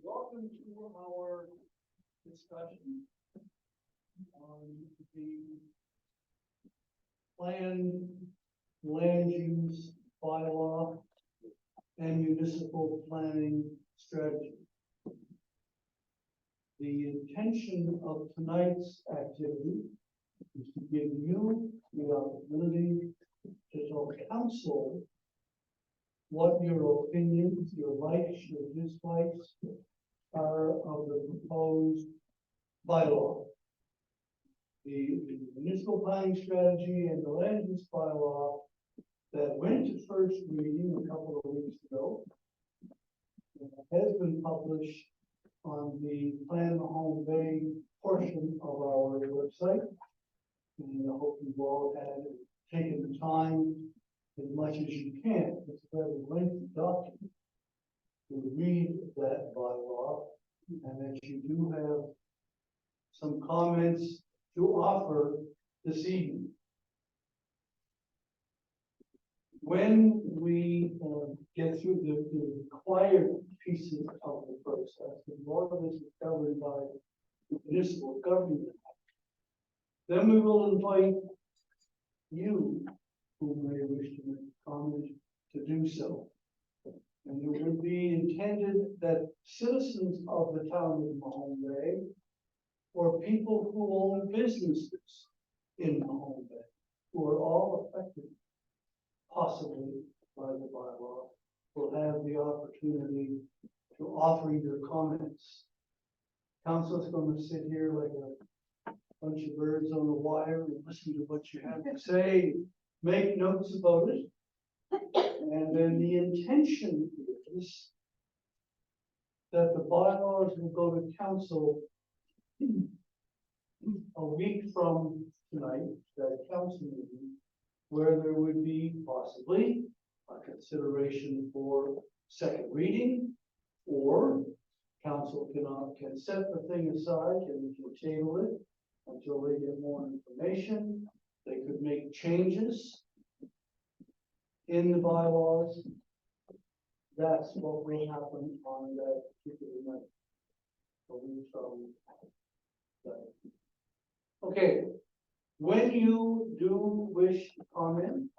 Welcome to our discussion on the planned land use bylaw and municipal planning strategy. The intention of tonight's activity is to give you the opportunity to tell council what your opinions, your likes, your dislikes are of the proposed bylaw. The municipal planning strategy and the land use bylaw that went to first reading a couple of weeks ago has been published on the Plan Mahone Bay portion of our website. And I hope you've all had taken the time as much as you can. It's a very lengthy document to read that bylaw, and that you do have some comments to offer this evening. When we get through the required pieces of the process, and a lot of this is governed by the Municipal Government Act, then we will invite you who may wish to make a comment to do so. And it would be intended that citizens of the town of Mahone Bay, or people who own businesses in Mahone Bay, who are all affected possibly by the bylaw, will have the opportunity to offer your comments. Council's going to sit here like a bunch of birds on a wire and listen to what you have to say, make notes about it, and then the intention is that the bylaws will go to council a week from tonight, that council meeting, where there would be possibly a consideration for second reading, or council can set the thing aside and we can table it until they get more information. They could make changes in the bylaws. That's what will happen on that particular night. Okay, when you do wish to comment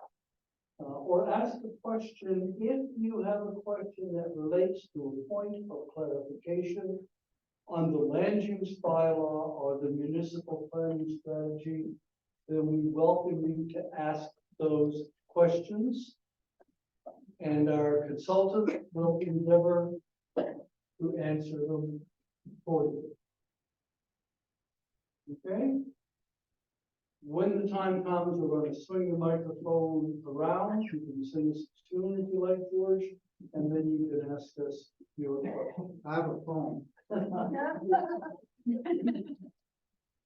or ask a question, if you have a question that relates to a point of clarification on the land use bylaw or the municipal planning strategy, then we welcome you to ask those questions, and our consultant will endeavor to answer them for you. Okay? When the time comes, we're going to swing the microphone around. You can sing us a tune if you like, George, and then you can ask us your question. I have a phone.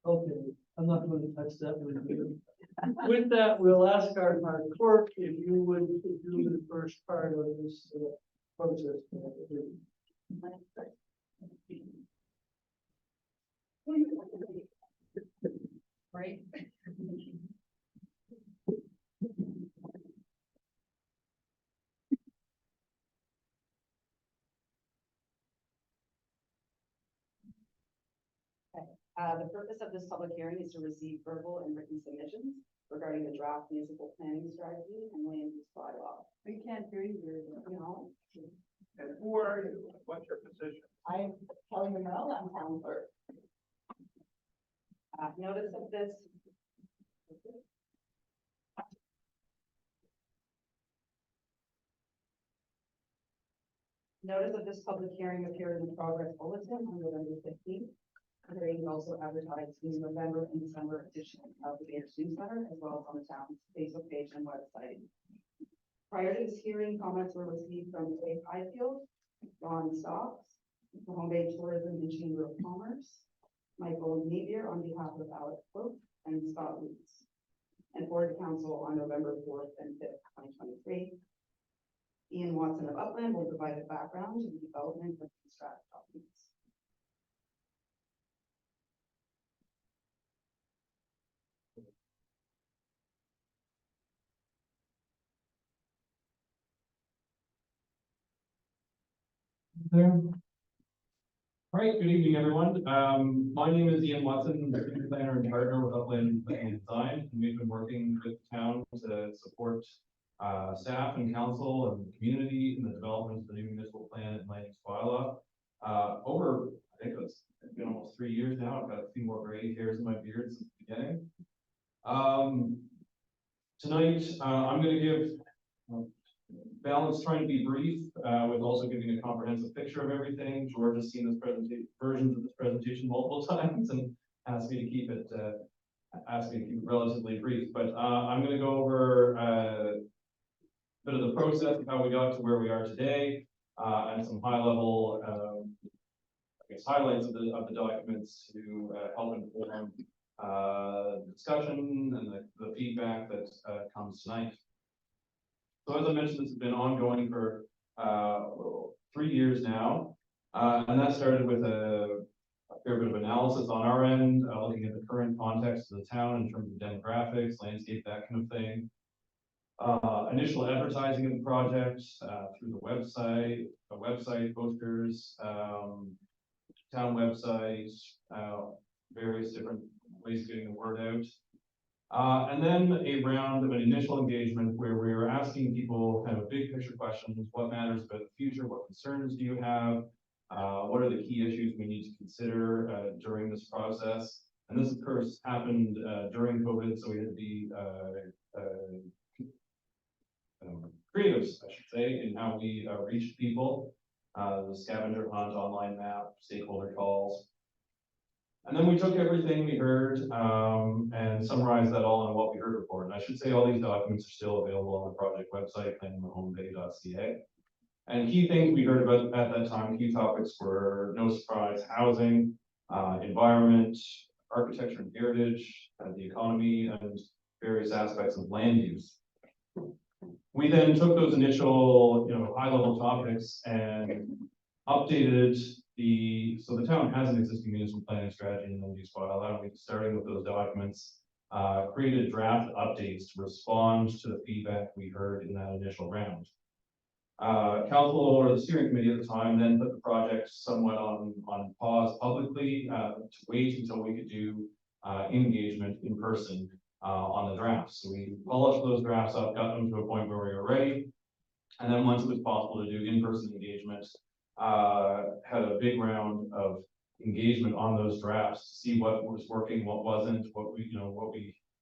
Okay, I'm not going to touch that with you. With that, we'll ask our clerk if you would do the first part of this process. Right. The purpose of this public hearing is to receive verbal and written submissions regarding the draft municipal planning strategy and land use bylaw. We can't hear you very well. And who are you? What's your position? I'm Kelly Monroe, I'm town clerk. Notice of this. Notice of this public hearing appeared in the progress bulletin on November 15th. The hearing is also advertised in the November and December edition of the Bears newsletter, as well as on the town's Facebook page and website. Prior to this hearing, comments were received from Dave Highfield, Ron Stocks, Mahone Bay Tourism and Chamber of Commerce, Michael Navier on behalf of Alex Pope, and Scott Lutz, and forwarded to council on November 4th and 5th, 2023. Ian Watson of Upland will provide a background to the development of these draft documents. There. All right, good evening, everyone. My name is Ian Watson, the senior planner and partner with Upland Planning and Design, and we've been working with the town to support staff and council and the community in the development of the new municipal plan and land use bylaw. Over, I think it's been almost 3 years now. I've got a few more gray hairs in my beard since the beginning. Tonight, I'm going to give balance, trying to be brief, with also giving a comprehensive picture of everything. George has seen this versions of this presentation multiple times and asked me to keep it relatively brief. But I'm going to go over a bit of the process of how we got to where we are today, and some high level, I guess, highlights of the documents to help inform the discussion and the feedback that comes tonight. So as I mentioned, this has been ongoing for 3 years now, and that started with a fair bit of analysis on our end, looking at the current context of the town in terms of demographics, landscape, that kind of thing. Initial advertising of the project through the website posters, town website, various different ways of getting the word out. And then a round of an initial engagement where we were asking people kind of big picture questions: what matters about the future? What concerns do you have? What are the key issues we need to consider during this process? And this, of course, happened during COVID, so we had to be creative, I should say, in how we reached people. The scavenger hunt, online map, stakeholder calls. And then we took everything we heard and summarized that all in a What We Heard report. And I should say all these documents are still available on the project website, planningthehomebay.ca. And key things we heard about at that time, key topics were, no surprise, housing, environment, architecture and heritage, the economy, and various aspects of land use. We then took those initial, high-level topics and updated so the town has an existing municipal planning strategy and land use bylaw. We starting with those documents, created draft updates to respond to the feedback we heard in that initial round. Council or the steering committee at the time then put the project somewhat on pause publicly to wait until we could do engagement in person on the drafts. So we polished those drafts up, got them to a point where we were ready, and then once it was possible to do in-person engagement, had a big round of engagement on those drafts to see what was working, what wasn't, what we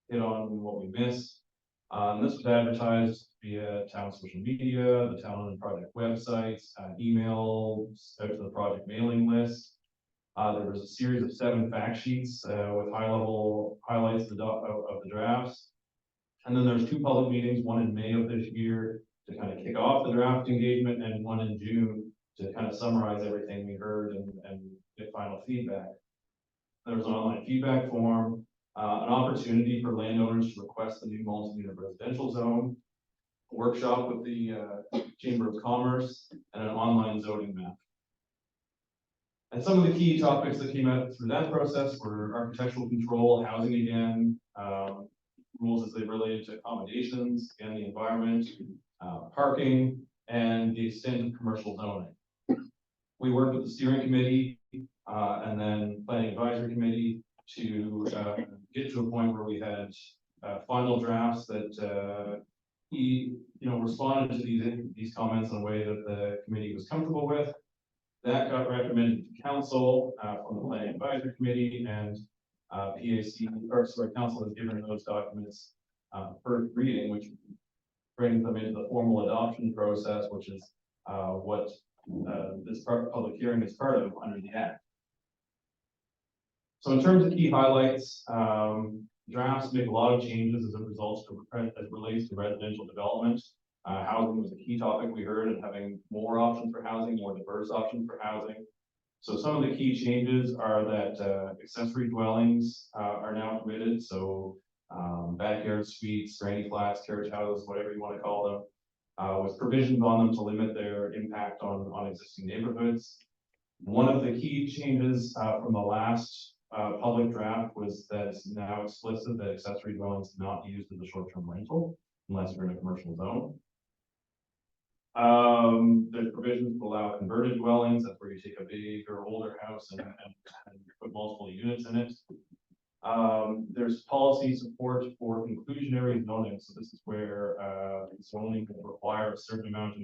hit on, and what we missed. And this was advertised via town social media, the town and project websites, emails out to the project mailing list. There was a series of 7 fact sheets with high-level highlights of the drafts. And then there's 2 public meetings, one in May of this year to kind of kick off the draft engagement, and one in June to kind of summarize everything we heard and get final feedback. There was an online feedback form, an opportunity for landowners to request the new multi-unit residential zone, a workshop with the Chamber of Commerce, and an online zoning map. And some of the key topics that came out through that process were architectural control, housing again, rules as they related to accommodations, again, the environment, parking, and the extent of commercial zoning. We worked with the steering committee and then planning advisory committee to get to a point where we had final drafts that responded to these comments in a way that the committee was comfortable with. That got recommended to council from the planning advisory committee, and council has given those documents first reading, which brings them into the formal adoption process, which is what this public hearing is part of under the Act. So in terms of key highlights, drafts make a lot of changes as it relates to residential development. Housing was a key topic we heard, and having more options for housing, more diverse options for housing. So some of the key changes are that accessory dwellings are now permitted. So backyard suites, granny flats, carriage houses, whatever you want to call them, with provisions on them to limit their impact on existing neighborhoods. One of the key changes from the last public draft was that it's now explicit that accessory dwellings cannot be used as a short-term rental unless you're in a commercial zone. There's provisions to allow converted dwellings, that's where you take a big or older house and put multiple units in it. There's policy support for inclusionary zoning, so this is where, zoning will require a certain amount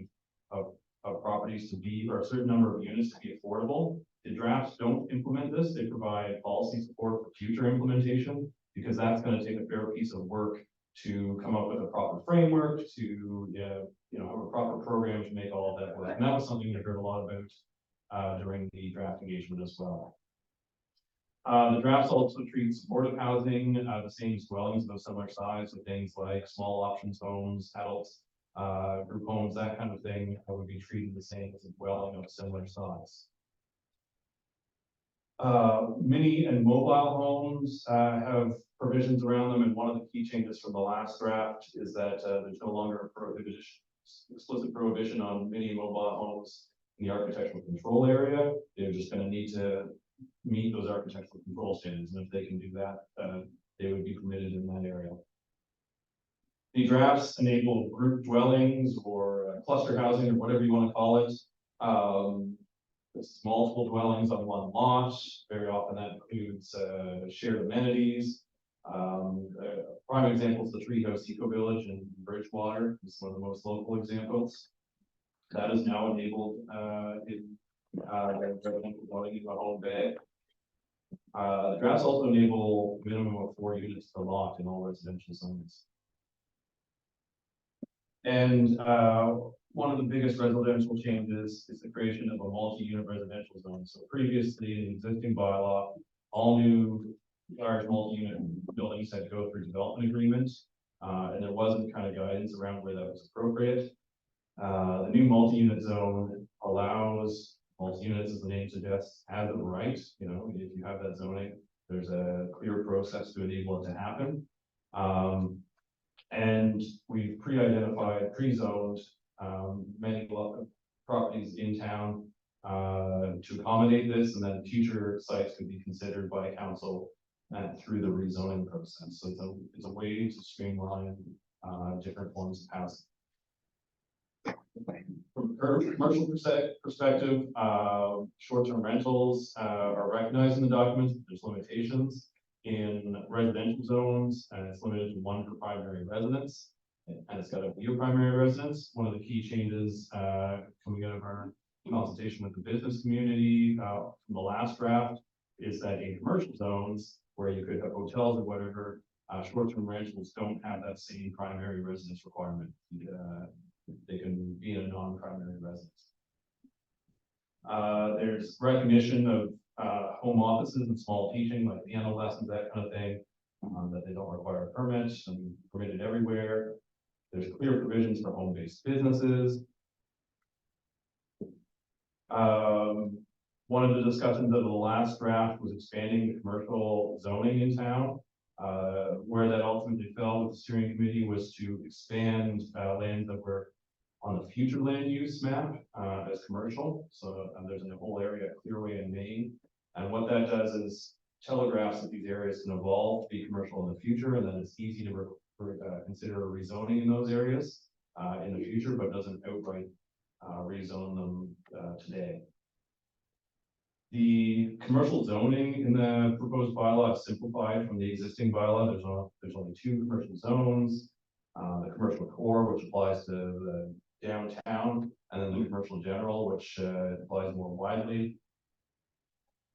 of properties to be, or a certain number of units to be affordable. The drafts don't implement this, they provide policy support for future implementation, because that's gonna take a fair piece of work to come up with a proper framework, to, have a proper program to make all of that work. And that was something we heard a lot about during the draft engagement as well. The drafts also treat supportive housing the same as dwellings of a similar size, so things like small options homes, adults, group homes, that kind of thing would be treated the same as a dwelling of a similar size. Mini and mobile homes have provisions around them, and one of the key changes from the last draft is that there's no longer a explicit prohibition on mini and mobile homes in the architectural control area. They're just going to need to meet those architectural control standards, and if they can do that, they would be permitted in that area. The drafts enable group dwellings or cluster housing, or whatever you want to call it. It's multiple dwellings on one lot. Very often that includes shared amenities. Prime example is the Treehouse Eco Village in Bridgewater. It's one of the most local examples. That is now enabled in residential dwelling in the home bay. The drafts also enable a minimum of 4 units per lot in all residential zones. And one of the biggest residential changes is the creation of a multi-unit residential zone. So previously in the existing bylaw, all new large multi-unit buildings had to go through development agreements, and there wasn't kind of guidance around where that was appropriate. The new multi-unit zone allows multi-units, as the name suggests, have the right, if you have that zoning, there's a clear process to enable it to happen. And we've pre-identified, pre-zoned many properties in town to accommodate this, and then future sites could be considered by council through the rezoning process. So it's a way to streamline different forms of housing. From a commercial perspective, short-term rentals are recognized in the documents. There's limitations in residential zones, and it's limited to 1 per primary residence, and it's got to be a primary residence. One of the key changes coming out of our consultation with the business community from the last draft is that in commercial zones where you could have hotels or whatever, short-term rentals don't have that same primary residence requirement. They can be in a non-primary residence. There's recognition of home offices and small teaching, like piano lessons, that kind of thing, that they don't require a permit and permitted everywhere. There's clear provisions for home-based businesses. One of the discussions of the last draft was expanding the commercial zoning in town. Where that ultimately fell with the steering committee was to expand lands that were on the future land use map as commercial. So there's a whole area, Clearway in Maine. And what that does is telegraphs that these areas can evolve to be commercial in the future, and then it's easy to consider rezoning in those areas in the future, but doesn't outright rezone them today. The commercial zoning in the proposed bylaw is simplified from the existing bylaw. There's only 2 commercial zones. The commercial core, which applies to the downtown, and then the commercial general, which applies more widely.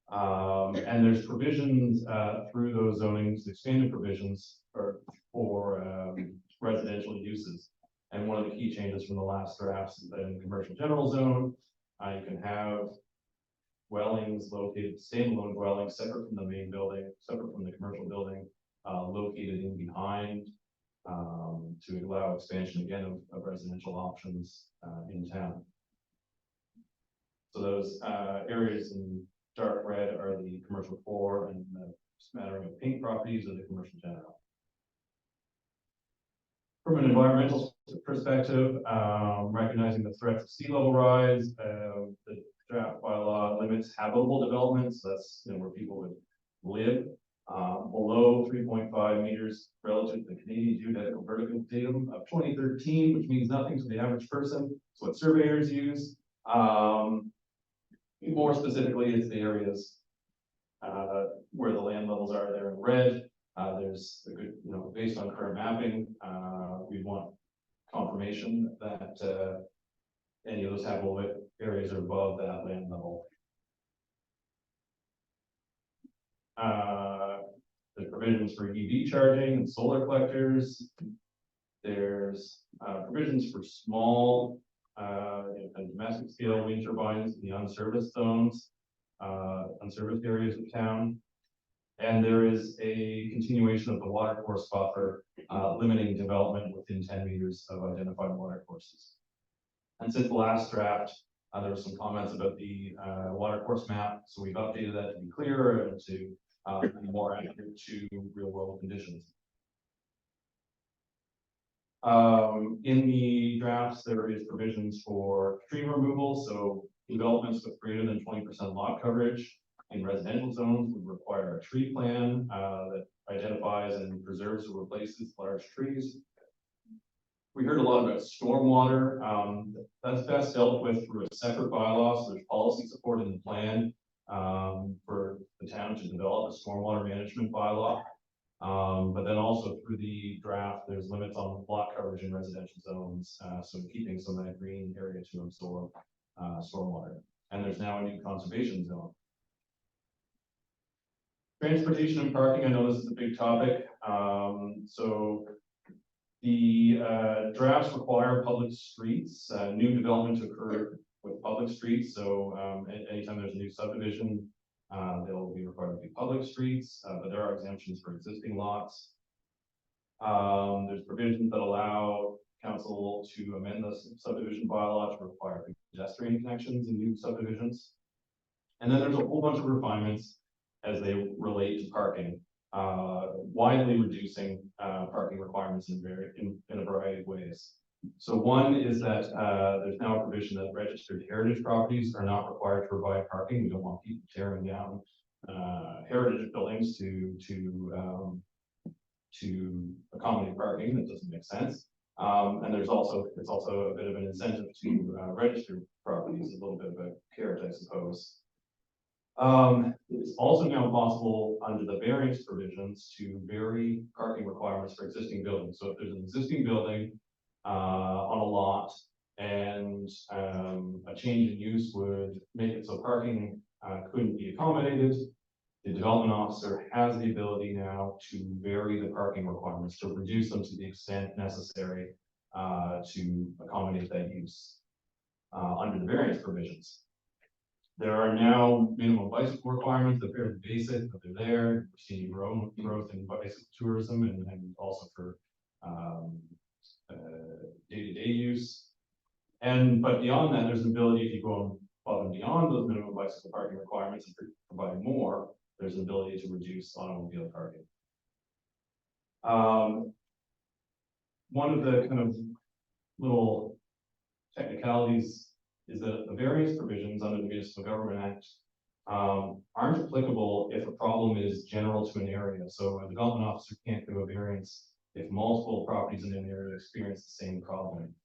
And there's provisions through those zonings, expanded provisions for residential uses. And one of the key changes from the last drafts is that in the commercial general zone, you can have dwellings located, standalone dwellings, separate from the main building, separate from the commercial building, located in behind, to allow expansion again of residential options in town. So those areas in dark red are the commercial core, and the smattering of pink properties are the commercial general. From an environmental perspective, recognizing the threats of sea level rise, the draft bylaw limits habitable developments. That's where people would live. below 3.5 meters relative to the Canadian geodetical vertical datum of 2013, which means nothing to the average person. It's what surveyors use. More specifically, it's the areas where the land levels are there in red. There's a good, based on current mapping, we want confirmation that any of those habitable areas are above that land level. There's provisions for EV charging and solar collectors. There's provisions for small and domestic scale wind turbines in the unserviced zones, unserviced areas of town. And there is a continuation of the water course buffer, limiting development within 10 meters of identified water courses. And since the last draft, there were some comments about the water course map, so we've updated that to be clearer and to be more accurate to real world conditions. In the drafts, there is provisions for tree removal, so developments with greater than 20% lot coverage in residential zones would require a tree plan that identifies and preserves or replaces large trees. We heard a lot about stormwater. That's best dealt with through a separate bylaw, so there's policy support in the plan for the town to develop a stormwater management bylaw. But then also through the draft, there's limits on lot coverage in residential zones, so keeping some of that green area to absorb stormwater. And there's now a new conservation zone. Transportation and parking, I know this is a big topic. So the drafts require public streets, new development to occur with public streets. So anytime there's a new subdivision, they'll be required to be public streets, but there are exemptions for existing lots. There's provisions that allow council to amend the subdivision bylaw to require pedestrian connections in new subdivisions. And then there's a whole bunch of refinements as they relate to parking, widely reducing parking requirements in a variety of ways. So one is that there's now a provision that registered heritage properties are not required to provide parking. We don't want people tearing down heritage buildings to accommodate parking. That doesn't make sense. And it's also a bit of an incentive to register properties, a little bit of a carrot, I suppose. It's also now possible under the variance provisions to vary parking requirements for existing buildings. So if there's an existing building on a lot and a change in use would make it so parking couldn't be accommodated, the development officer has the ability now to vary the parking requirements, to reduce them to the extent necessary to accommodate that use under the variance provisions. There are now minimum bicycle requirements. They're fairly basic, but they're there. We're seeing growth in bicycle tourism and also for day-to-day use. But beyond that, there's an ability, if you go above and beyond those minimum bicycle parking requirements and provide more, there's an ability to reduce automobile parking. One of the kind of little technicalities is that the variance provisions under the Municipal Government Act aren't applicable if a problem is general to an area. So a development officer can't do a variance if multiple properties in an area experience the same problem.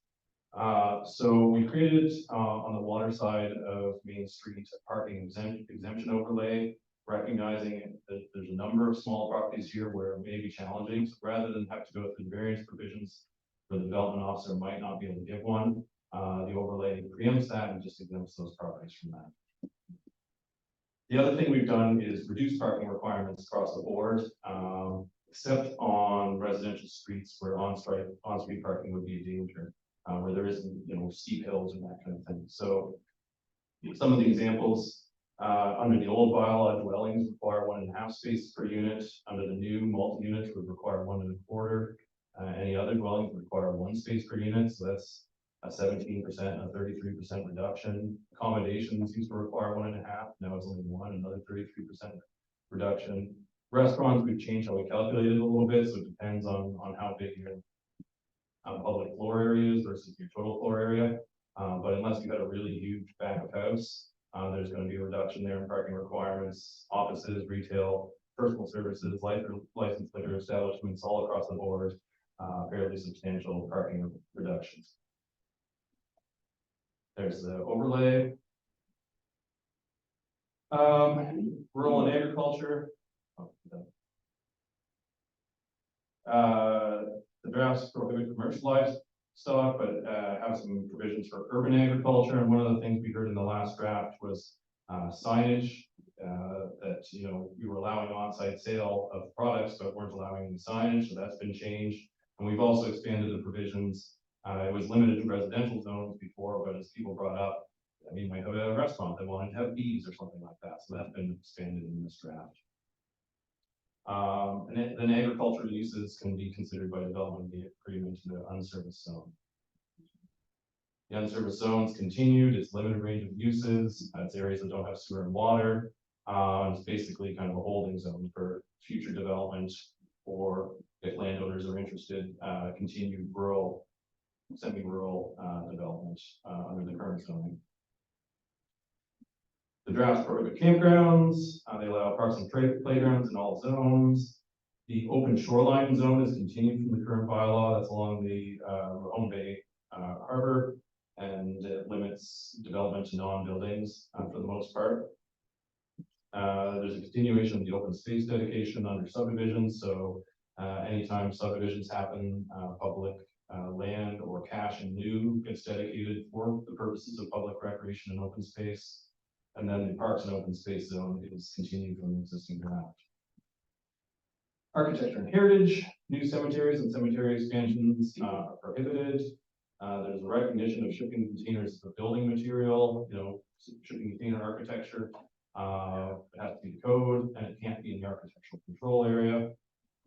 So we created on the water side of Main Street a parking exemption overlay, recognizing that there's a number of small properties here where it may be challenging. So rather than have to go through the variance provisions, the development officer might not be able to give one. The overlay preempts that and just exempts those properties from that. The other thing we've done is reduce parking requirements across the board, except on residential streets where on-street parking would be a danger, where there isn't, steep hills and that kind of thing. So some of the examples, under the old bylaw, dwellings require 1.5 spaces per unit. Under the new multi-units would require 1.25. Any other dwellings would require 1 space per unit. So that's a 17% and a 33% reduction. Accommodations used to require 1.5. Now it's only 1, another 33% reduction. Restaurants, we've changed how we calculate it a little bit. So it depends on how big your public floor area is versus your total floor area. But unless you've got a really huge back of house, there's going to be a reduction there in parking requirements. Offices, retail, personal services, licensed liquor establishments all across the board, fairly substantial parking reductions. There's the overlay. Rural and agriculture. The drafts prohibit commercial livestock, but have some provisions for urban agriculture. And one of the things we heard in the last draft was signage, that, you know, we were allowing on-site sale of products, but weren't allowing any signage, so that's been changed. And we've also expanded the provisions. It was limited to residential zones before, but as people brought up, I mean, might have a restaurant that wanted to have bees or something like that, so that's been expanded in this draft. And then agricultural uses can be considered by development agreement to the unserviced zone. The unserviced zones continued, its limited range of uses, it's areas that don't have sewer and water. It's basically kind of a holding zone for future development, or if landowners are interested, continued rural, semi-rural development under the current zoning. The drafts prohibit campgrounds, they allow parks and playgrounds in all zones. The open shoreline zone is continued from the current bylaw, that's along the Mahone Bay Harbor, and it limits development to non-buildings for the most part. There's a continuation of the open space dedication under subdivisions, so anytime subdivisions happen, public land or cash in lieu gets dedicated for the purposes of public recreation and open space. And then the parks and open space zone is continued from the existing draft. Architecture and heritage, new cemeteries and cemetery expansions are prohibited. There's a recognition of shipping containers as a building material, you know, shipping container architecture. It has to be the code, and it can't be in the architectural control area.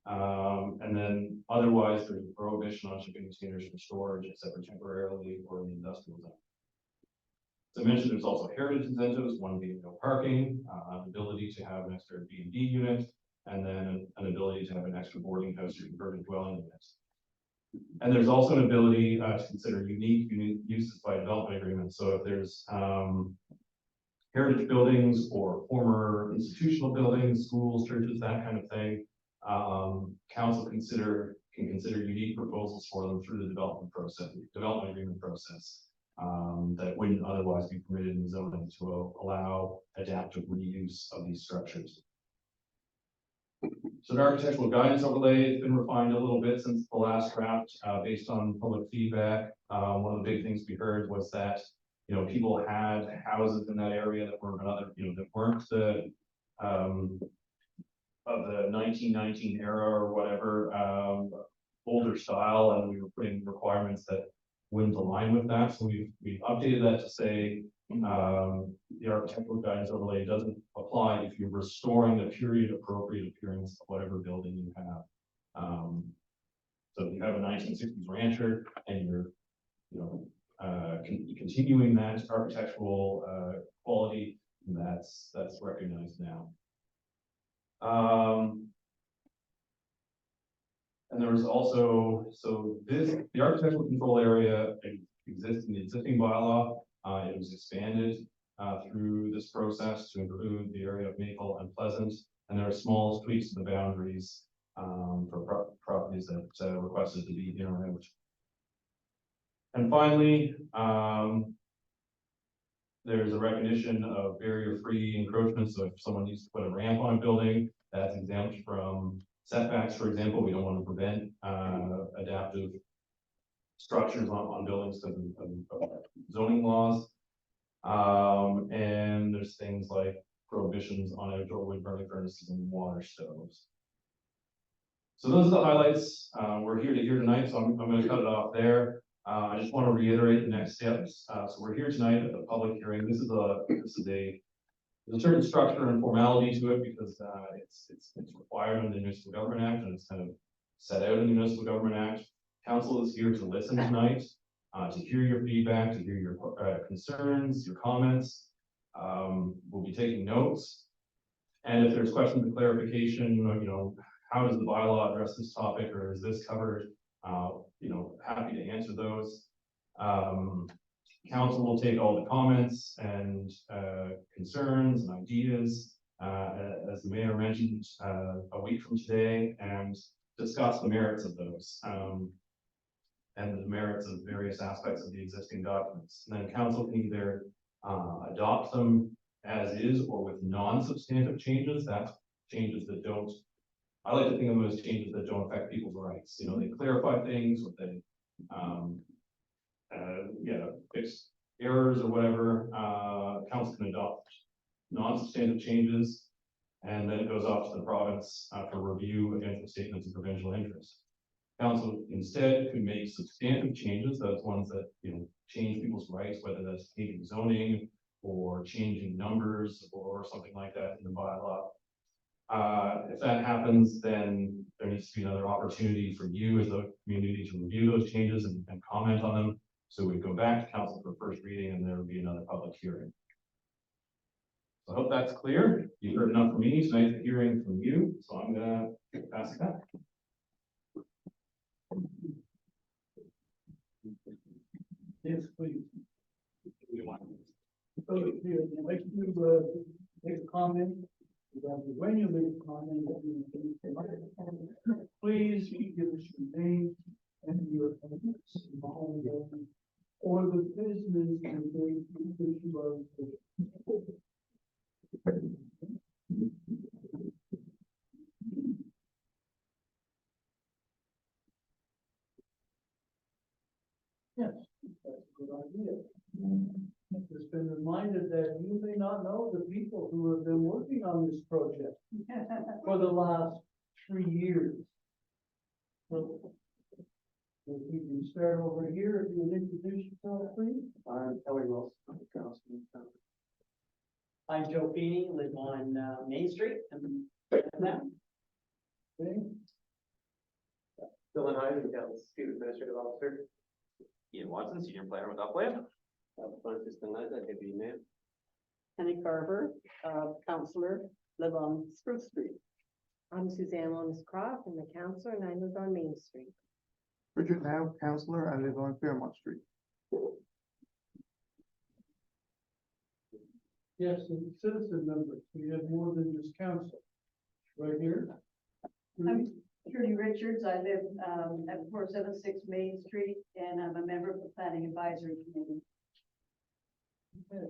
And then otherwise, there's a prohibition on shipping containers for storage, except for temporarily or in the industrial zone. As I mentioned, there's also heritage incentives, one being no parking, an ability to have an extra B&B unit, and then an ability to have an extra boarding house or converted dwelling unit. And there's also an ability to consider unique uses by development agreement. So if there's heritage buildings or former institutional buildings, schools, churches, that kind of thing, council can consider unique proposals for them through the development agreement process. That wouldn't otherwise be permitted in the zoning to allow adaptive reuse of these structures. So the architectural guidance overlay has been refined a little bit since the last draft, based on public feedback. One of the big things we heard was that, you know, people had houses in that area that were another, you know, that weren't the of the 1919 era or whatever, older style, and we were putting requirements that wouldn't align with that. So we've updated that to say the architectural guidance overlay doesn't apply if you're restoring the period appropriate appearance of whatever building you have. So if you have a 1960s rancher and you're, you know, continuing that architectural quality, that's recognized now. And there was also, the architectural control area exists in the existing bylaw. It was expanded through this process to include the area of Maple and Pleasant, and there are small tweaks to the boundaries for properties that requested to be in or out. And finally, there's a recognition of barrier-free encroachment. So if someone needs to put a ramp on a building, that's exempt from setbacks, for example. We don't want to prevent adaptive structures on buildings because of zoning laws. And there's things like prohibitions on outdoor wood burning furnaces and water stoves. So those are the highlights. We're here to hear tonight, so I'm going to cut it off there. I just want to reiterate the next steps. So we're here tonight at the public hearing. There's a certain structure and formality to it because it's required under the Municipal Government Act, and it's kind of set out in the Municipal Government Act. Council is here to listen tonight, to hear your feedback, to hear your concerns, your comments. We'll be taking notes, and if there's questions of clarification, you know, how does the bylaw address this topic, or is this covered? You know, happy to answer those. Council will take all the comments and concerns and ideas as the mayor mentioned, a week from today and discuss the merits of those. And the merits of various aspects of the existing documents. And then council can either adopt them as is or with non-substantive changes. That's changes that don't, I like to think of them as changes that don't affect people's rights. You know, they clarify things, or they, fix errors or whatever. Council can adopt non-substantive changes, and then it goes off to the province for review against the statements of provincial interest. Council instead could make substantive changes, those ones that, you know, change people's rights, whether that's changing zoning or changing numbers or something like that in the bylaw. If that happens, then there needs to be another opportunity for you as a community to review those changes and comment on them. So we'd go back to council for first reading, and there would be another public hearing. So I hope that's clear. You've heard enough from me. Tonight's a hearing from you, so I'm gonna pass it back. Yes, please. So, Okay. here, I'd like to, make a comment. When you make a comment, please give us your name and your address, or the business and name that you are. Yes, that's a good idea. Just been reminded that you may not know the people who have been working on this project for the last 3 years. So, if we can start over here, if you would introduce yourself, please. I'm Ellie Wilson. I'm Joe Feeney, live on Main Street and now. Okay, Dylan Hyde, Chief Administrative Officer. Ian Watson, senior planner with Upland. Francis Denaza, Deputy Mayor. Penny Carver, councillor, live on Spruce Street. I'm Suzanne Williams Croft, I'm a councillor, and I live on Main Street. Richard Now, councillor, I live on Fairmont Street. yes, and citizen members, we have more than just council. Right here. I'm Trudy Richards. I live at 476 Main Street, and I'm a member of the Planning Advisory Committee. Okay.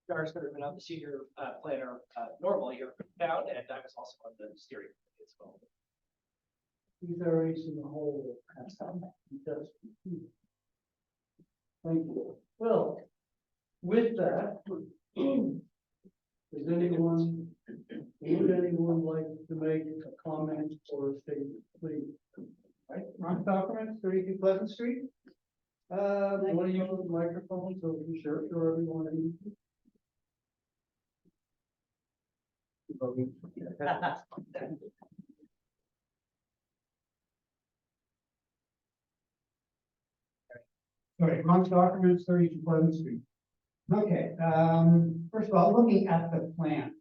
Dar's been on the senior planner normally here in town, and I was also on the steering committee as well. He's our ace in the hole. He does. Thank you. Well, with that, would anyone like to make a comment or a statement, please? Right, Ron Falconer, 32 Pleasant Street. Want to use the microphone so we can sure everyone is. All right, Ron documents 32 Pleasant Street. Okay, first of all, looking at the plan,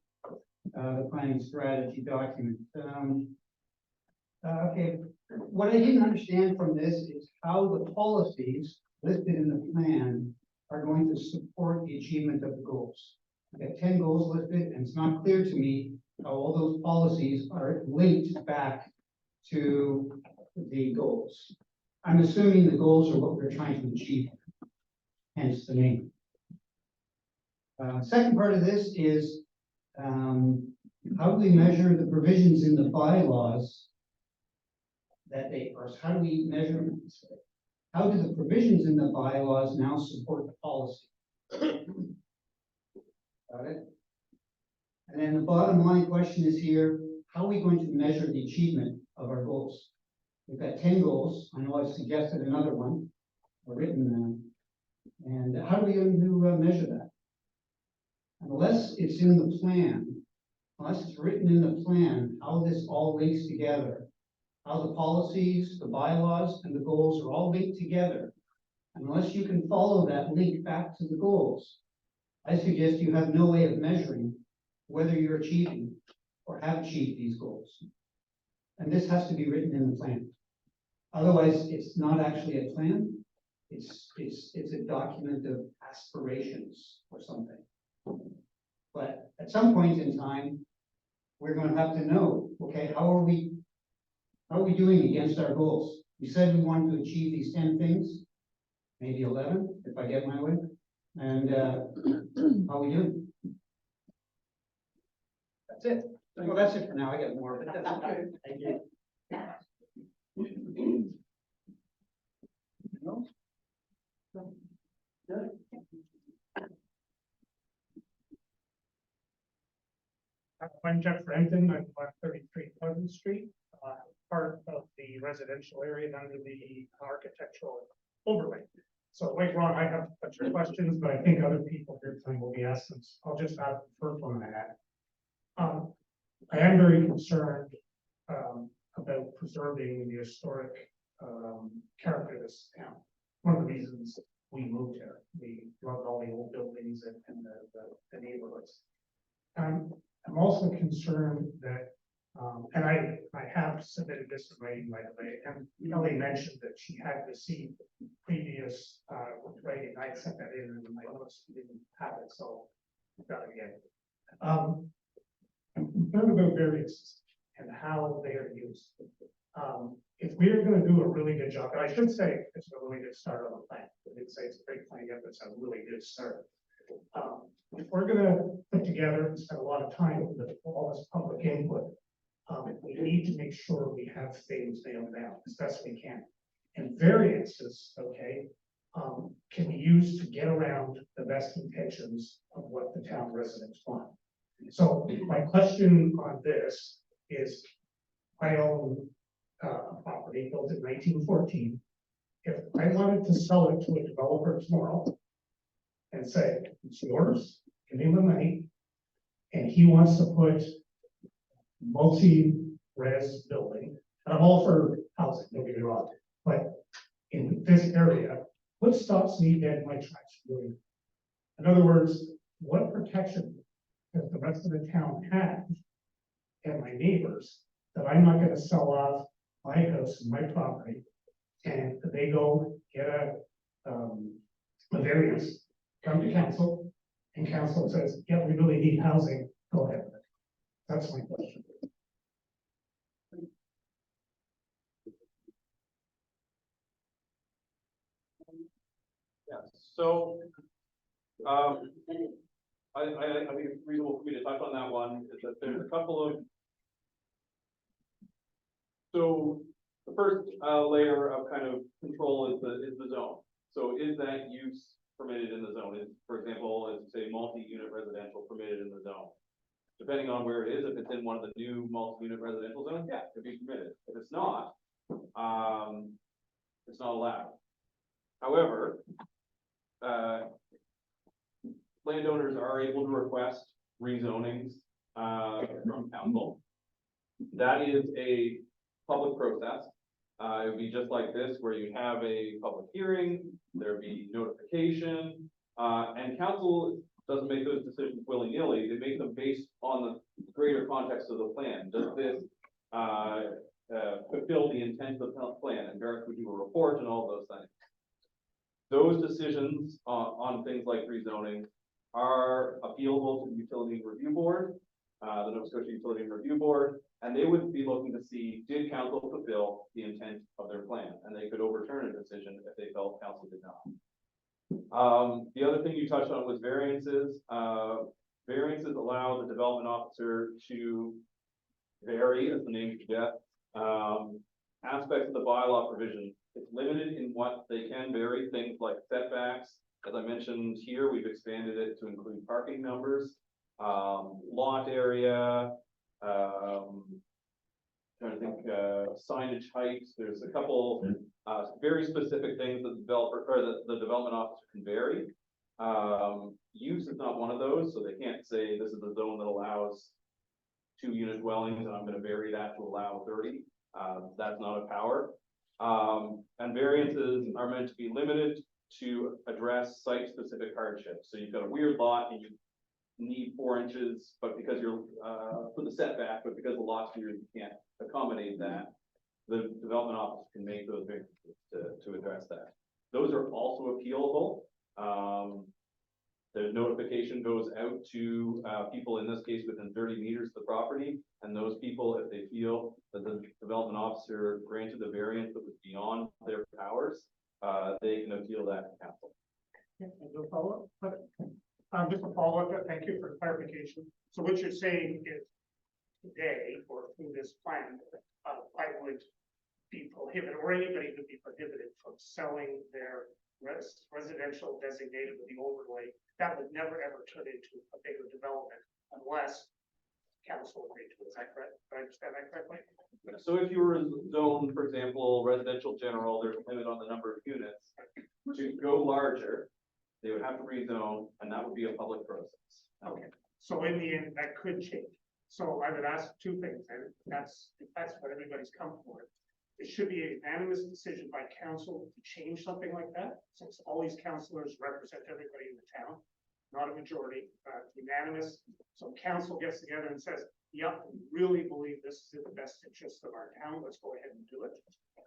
the planning strategy document. Okay, what I didn't understand from this is how the policies listed in the plan are going to support the achievement of the goals. I got 10 goals listed, and it's not clear to me how all those policies are linked back to the goals. I'm assuming the goals are what we're trying to achieve, hence the name. Second part of this is how do we measure the provisions in the bylaws that they, or how do we measure, how do the provisions in the bylaws now support the policy? Got it? And then the bottom line question is here, how are we going to measure the achievement of our goals? We've got 10 goals. I know I've suggested another one, or written them. And how are we going to measure that? Unless it's in the plan, unless it's written in the plan, how this all links together, how the policies, the bylaws, and the goals are all linked together. Unless you can follow that link back to the goals, I suggest you have no way of measuring whether you're achieving or have achieved these goals. And this has to be written in the plan. Otherwise, it's not actually a plan. it's a document of aspirations or something. But at some point in time, we're gonna have to know, okay, how are we doing against our goals? We said we wanted to achieve these 10 things, maybe 11, if I get my way. And, how are we doing? That's it. Well, that's it for now. I got more, but that's okay. Thank you. No? Good. I'm Jeff Renton, I'm 133 Pleasant Street, part of the residential area under the architectural overlay. So like Ron, I have a bunch of questions, but I think other people here tonight will be asked them. I'll just ask the first one I had. I am very concerned about preserving the historic character of this town. One of the reasons we moved here, we loved all the old buildings and the neighborhoods. I'm also concerned that, and I have submitted this to Ray, by the way, and Ellie mentioned that she had received previous writing. I sent that in and I almost didn't have it, so I've got it again. I'm concerned about variances and how they are used. If we're gonna do a really good job, and I should say it's a really good start on the plan. I didn't say it's a great plan yet, but it's a really good start. If we're gonna put together and spend a lot of time with all this public input, we need to make sure we have things nailed down as best we can. And variances, okay, can be used to get around the best intentions of what the town residents want. So my question on this is, I own a property built in 1914. If I wanted to sell it to a developer tomorrow and say, it's yours, give him the money, and he wants to put multi-res building, and I'm all for housing, don't get me wrong, but in this area, what stops me dead in my tracks from doing it? In other words, what protection does the rest of the town have and my neighbors that I'm not gonna sell off my house and my property, and they go get a variance, come to council, and council says, yeah, we really need housing, go ahead with it. That's my question. Yeah, so, I think it's reasonable for me to touch on that one, is that there's a couple of. So, the first, layer of kind of control is the zone. So is that use permitted in the zone? Is, for example, as you say, multi-unit residential permitted in the zone? Depending on where it is, if it's in one of the new multi-unit residential zones, yeah, it could be permitted. If it's not allowed. However, landowners are able to request rezonings from council. That is a public process. It would be just like this, where you have a public hearing, there'd be notification, and council doesn't make those decisions willy-nilly. They make them based on the greater context of the plan. Does this fulfill the intent of the plan? And Gareth would do a report and all those things. Those decisions on things like rezoning are appealable to the Utility Review Board, the Nova Scotia Utility Review Board, and they would be looking to see, did council fulfill the intent of their plan? And they could overturn a decision if they felt council did not. The other thing you touched on was variances. Variances allow the development officer to vary, as the name suggests, aspects of the bylaw provision. It's limited in what they can vary, things like setbacks. As I mentioned here, we've expanded it to include parking numbers, lot area, trying to think, signage heights. There's a couple very specific things that the developer or the development officer can vary. Use is not one of those, so they can't say this is the zone that allows 2-unit dwellings, and I'm going to vary that to allow 30. That's not a power. And variances are meant to be limited to address site-specific hardships. So you've got a weird lot and you need 4 inches, but because you're for the setback, but because the lot's weird, you can't accommodate that. The development office can make those variances to address that. Those are also appealable. The notification goes out to, people, in this case, within 30 meters of the property. And those people, if they feel that the development officer granted a variance that was beyond their powers, they can appeal that to council. Just a follow-up, thank you for clarification. So what you're saying is today, or through this plan, I would be prohibited, or anybody would be prohibited from selling their residential designated with the overlay. That would never ever turn into a bigger development unless council agreed to it. Is that correct? Do I understand that correctly? So if you were zoned, for example, residential general, there's a limit on the number of units. To go larger, they would have to rezone, and that would be a public process. Okay, so in the end, that could change. So I would ask two things, and if that's what everybody's comfortable with. It should be a unanimous decision by council to change something like that, since all these councilors represent everybody in the town, not a majority, unanimous. So council gets together and says, yep, we really believe this is in the best interest of our town, let's go ahead and do it.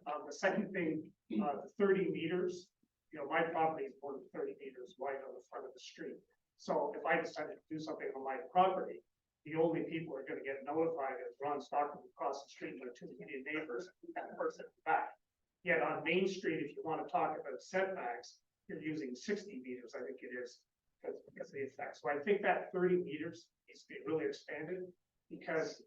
The second thing, the 30 meters, you know, my property is more than 30 meters wide on the front of the street. So if I decided to do something on my property, the only people who are gonna get notified is Ron Stockton across the street, my two immediate neighbors, that person back. Yet on Main Street, if you wanna talk about setbacks, you're using 60 meters, I think it is, because of the effect. So I think that 30 meters needs to be really expanded, because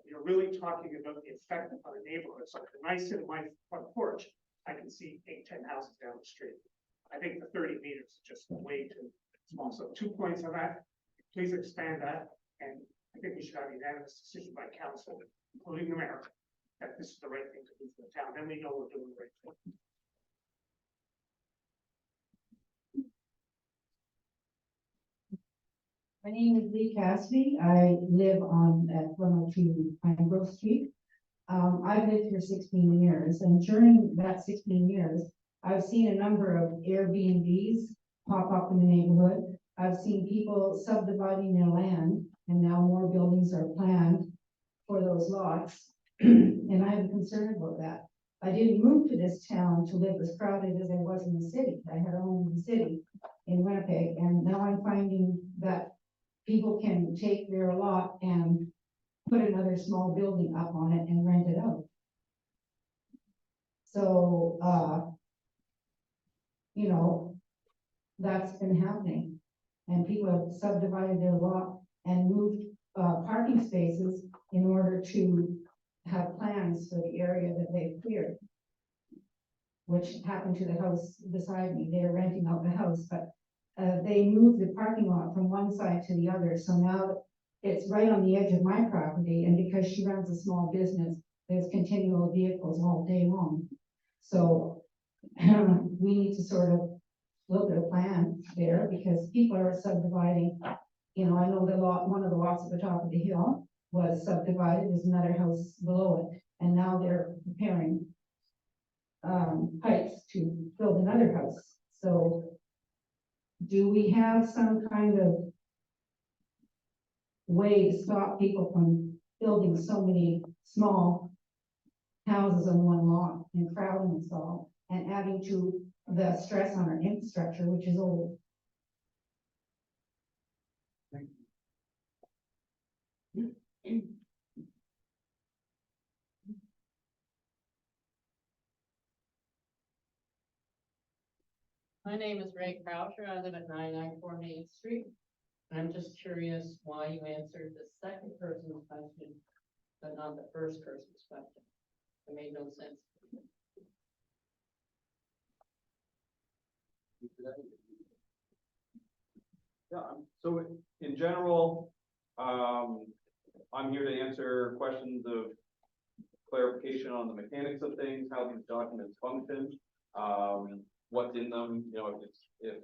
you're really talking about the effect on a neighborhood. So when I sit in my front porch, I can see 8, 10 houses down the street. I think the 30 meters is just way too small. So 2 points on that, please expand that. And I think we should have a unanimous decision by council, including the mayor, that this is the right thing to do for the town. Then we know we're doing the right thing. My name is Lee Cassidy. I live on at 102 Pine Grove Street. I've lived here 16 years, and during that 16 years, I've seen a number of Airbnbs pop up in the neighborhood. I've seen people subdividing their land, and now more buildings are planned for those lots. And I'm concerned about that. I didn't move to this town to live as crowded as I was in the city. I had a home in the city in Winnipeg, and now I'm finding that people can take their lot and put another small building up on it and rent it out. So, you know, that's been happening. And people have subdivided their lot and moved parking spaces in order to have plans for the area that they've cleared, which happened to the house beside me. They're renting out the house, but they moved the parking lot from one side to the other. So now it's right on the edge of my property. And because she runs a small business, there's continual vehicles all day long. So we need to sort of look at a plan there, because people are subdividing. You know, I know the lot, one of the lots at the top of the hill was subdivided. There's another house below it, and now they're preparing pipes to build another house. So do we have some kind of way to stop people from building so many small houses on one lot and crowding us all and adding to the stress on our infrastructure, which is old? My name is Ray Croucher. I live at 994 Main Street. I'm just curious why you answered the second person's question, but not the first person's question. It made no sense. Yeah, so in general, I'm here to answer questions of clarification on the mechanics of things, how these documents function, what's in them, you know, if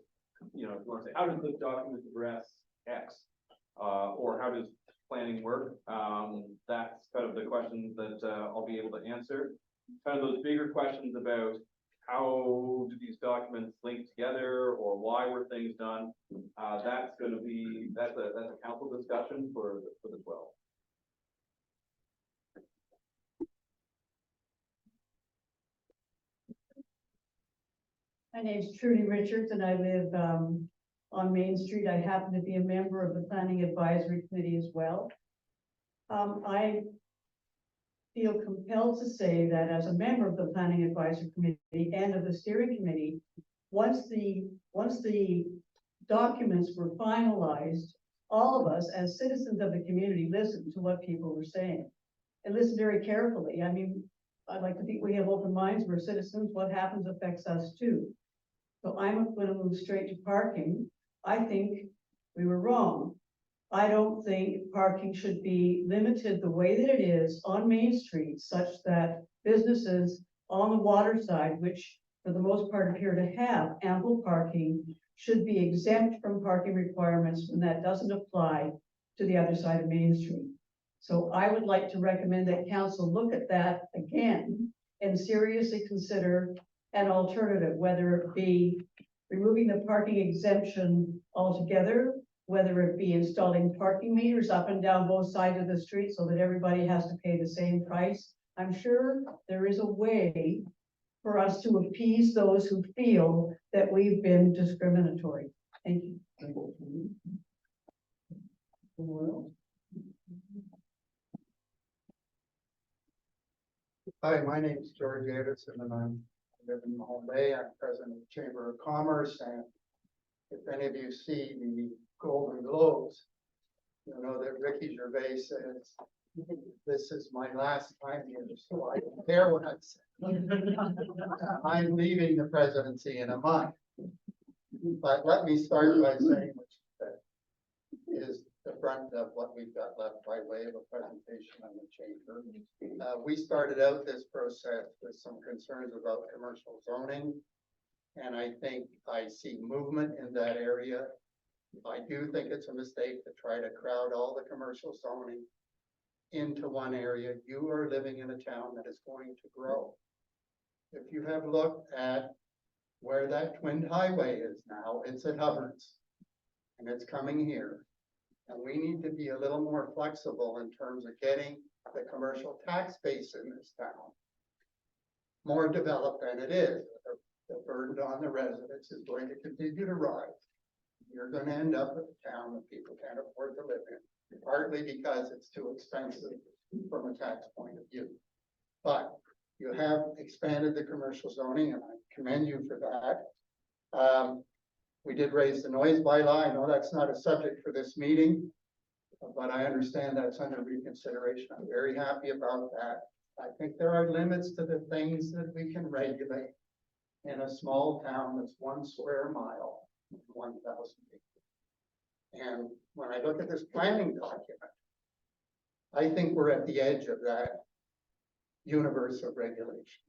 you know, if you want to say, how does this document address X? Or how does planning work? That's kind of the questions that I'll be able to answer. Kind of those bigger questions about how do these documents link together, or why were things done? That's going to be, that's a council discussion for the 12. My name's Trudy Richards and I live on Main Street. I happen to be a member of the Planning Advisory Committee as well. I feel compelled to say that as a member of the Planning Advisory Committee and of the Steering Committee, once the documents were finalized, all of us as citizens of the community listened to what people were saying and listened very carefully. I mean, I'd like to think we have open minds, we're citizens, what happens affects us too. So I'm going to move straight to parking. I think we were wrong. I don't think parking should be limited the way that it is on Main Street, such that businesses on the water side, which for the most part appear to have ample parking, should be exempt from parking requirements when that doesn't apply to the other side of Main Street. So I would like to recommend that council look at that again and seriously consider an alternative, whether it be removing the parking exemption altogether, whether it be installing parking meters up and down both sides of the street so that everybody has to pay the same price. I'm sure there is a way for us to appease those who feel that we've been discriminatory. Thank you. Hi, my name is George Anderson and I live in Mahone Bay. I'm president of the Chamber of Commerce, and if any of you see the Golden Globes, you'll know that Ricky Gervais says, "This is my last time here, so I don't care what I say." I'm leaving the presidency in a month. But let me start by saying, which is the front of what we've got left by way of a presentation on the chamber. We started out this process with some concerns about commercial zoning. And I think I see movement in that area. I do think it's a mistake to try to crowd all the commercial zoning into one area. You are living in a town that is going to grow. If you have looked at where that twinned highway is now, it's at Hubbard's and it's coming here. And we need to be a little more flexible in terms of getting the commercial tax base in this town more developed than it is. The burden on the residents is going to continue to rise. You're going to end up with a town that people can't afford to live in, partly because it's too expensive from a tax point of view. But you have expanded the commercial zoning, and I commend you for that. We did raise the noise bylaw. I know that's not a subject for this meeting, but I understand that's under reconsideration. I'm very happy about that. I think there are limits to the things that we can regulate in a small town that's 1 square mile, 1,000 people. And when I look at this planning document, I think we're at the edge of that universe of regulation.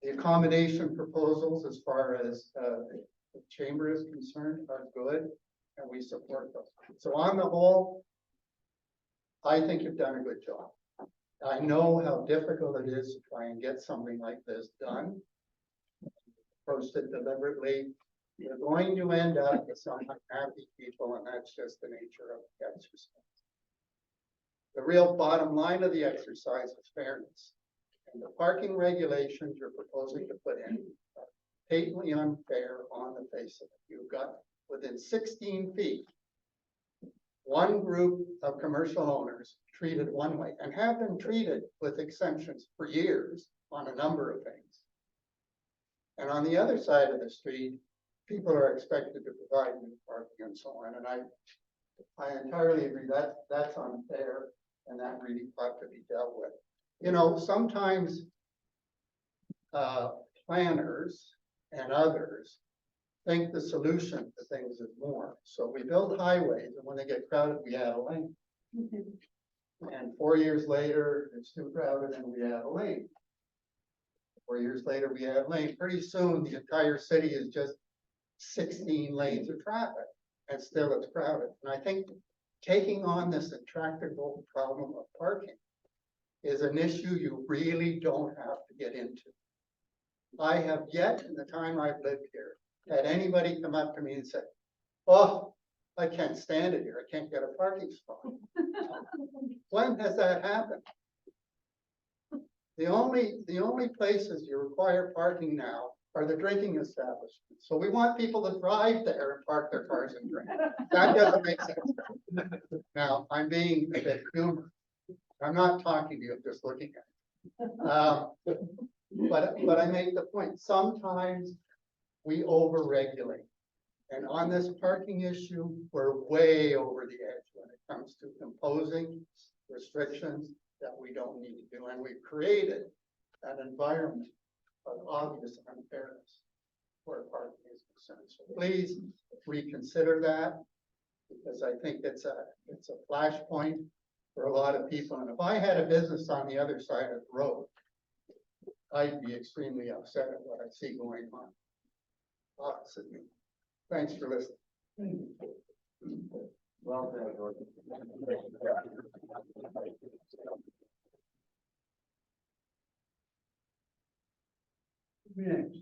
The accommodation proposals, as far as the chamber is concerned, are good, and we support those. So on the whole, I think you've done a good job. I know how difficult it is to try and get something like this done. Approached it deliberately. You're going to end up with some unhappy people, and that's just the nature of the exercise. The real bottom line of the exercise is fairness. And the parking regulations you're proposing to put in are patently unfair on the face of it. You've got within 16 feet, one group of commercial owners treated one way and have been treated with exemptions for years on a number of things. And on the other side of the street, people are expected to provide new parking and so on. And I entirely agree that that's unfair, and that really ought to be dealt with. You know, sometimes planners and others think the solution to things is more. So we build highways, and when they get crowded, we add a lane. And 4 years later, it's too crowded and we add a lane. 4 years later, we add a lane. Pretty soon, the entire city is just 16 lanes of traffic, and still it's crowded. And I think taking on this intractable problem of parking is an issue you really don't have to get into. I have yet, in the time I've lived here, had anybody come up to me and say, "Oh, I can't stand it here. I can't get a parking spot." When has that happened? The only places you require parking now are the drinking establishments. So we want people to drive there and park their cars and drink. That doesn't make sense. Now, I'm being a bit humorous. I'm not talking to you, I'm just looking at you. But I make the point, sometimes we overregulate. And on this parking issue, we're way over the edge when it comes to imposing restrictions that we don't need to do. And we've created an environment of obvious unfairness where parking is concerned. So please reconsider that, because I think it's a flashpoint for a lot of people. And if I had a business on the other side of the road, I'd be extremely upset at what I see going on opposite me. Thanks for listening. Well, said, George. Next.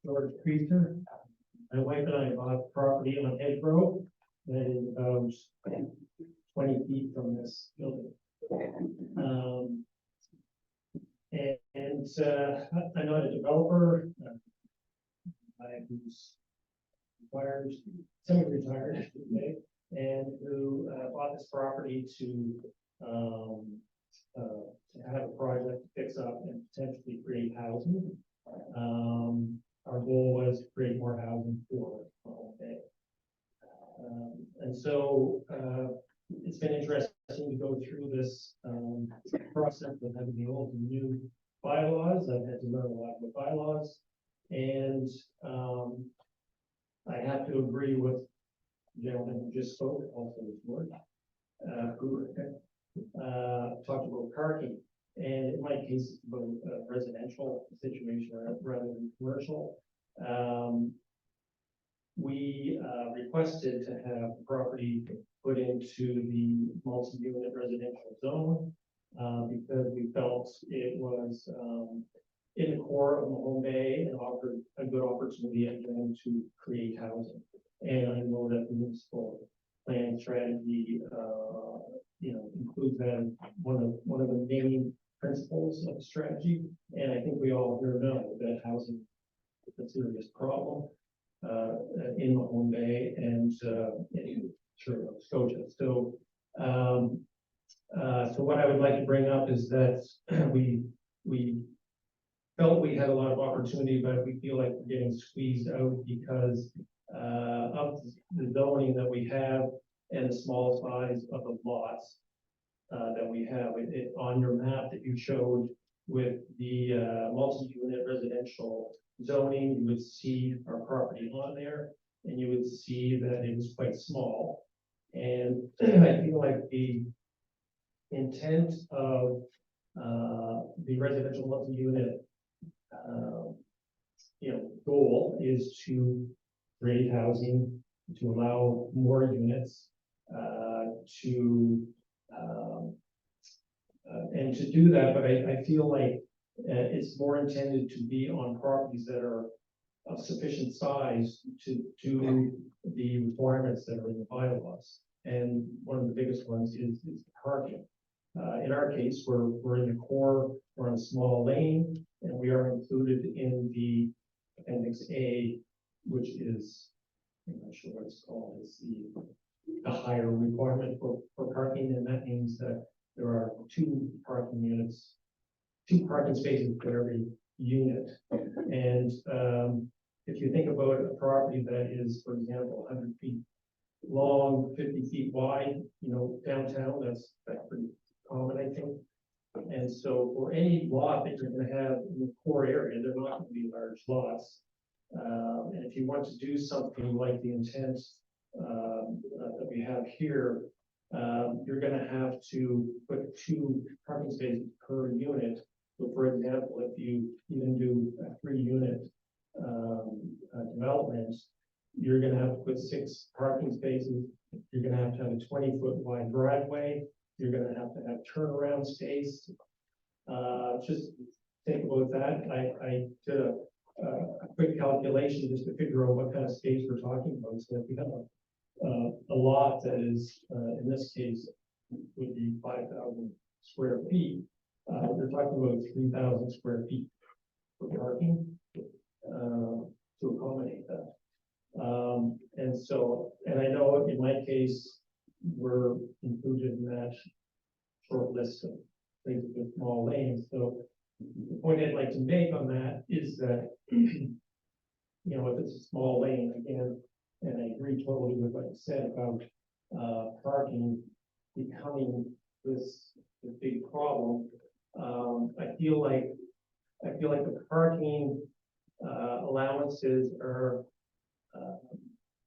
George Priester. My wife and I bought property on Edge Road that is about 20 feet from this building. I'm not a developer. Who's retired, semi-retired, I should say, and who bought this property to have a project to fix up and potentially create housing. Our goal was to create more housing for Home Bay. And so it's been interesting to go through this process of having the old and new bylaws. I've had to learn a lot of the bylaws, and I have to agree with the gentleman who just spoke, also this word, who talked about parking. And in my case, it's about a residential situation rather than commercial. We requested to have the property put into the multi-unit residential zone because we felt it was in the core of Mahone Bay and offered a good opportunity again to create housing. And I know that the municipal plan strategy, includes that as one of the main principles of the strategy. And I think we all here know that housing is a serious problem in Mahone Bay and in Nova Scotia. So, so what I would like to bring up is that we felt we had a lot of opportunity, but we feel like we're getting squeezed out because of the zoning that we have and the small size of the lots that we have. On your map that you showed with the multi-unit residential zoning, you would see our property on there, and you would see that it was quite small. And I feel like the intent of the residential multi-unit goal is to create housing, to allow more units, and to do that, but I feel like it's more intended to be on properties that are of sufficient size to do the requirements that are in the bylaws. And one of the biggest ones is parking. In our case, we're in the core, we're on a small lane, and we are included in the Appendix A, which is, I'm not sure what it's called, it's the higher requirement for parking, and that means that there are two parking spaces for every unit. And if you think about a property that is, for example, 100 feet long, 50 feet wide, downtown, that's pretty common, I think. And so for any lot that you're going to have in the core area, they're not going to be large lots. And if you want to do something like the intent that we have here, you're going to have to put 2 parking spaces per unit. So for example, if you even do a 3-unit development, you're going to have to put 6 parking spaces. You're going to have a 20-foot wide driveway. You're going to have turnaround space. Just think about that. I did a quick calculation just to figure out what kind of space we're talking about. So if we have a lot that is, in this case, would be 5,000 square feet. They're talking about 3,000 square feet for parking, to accommodate that. And so, and I know in my case, we're included in that short list of places with small lanes. So the point I'd like to make on that is that, you know, if it's a small lane, again, and I agree totally with what you said about parking becoming this big problem. I feel like the parking allowances are,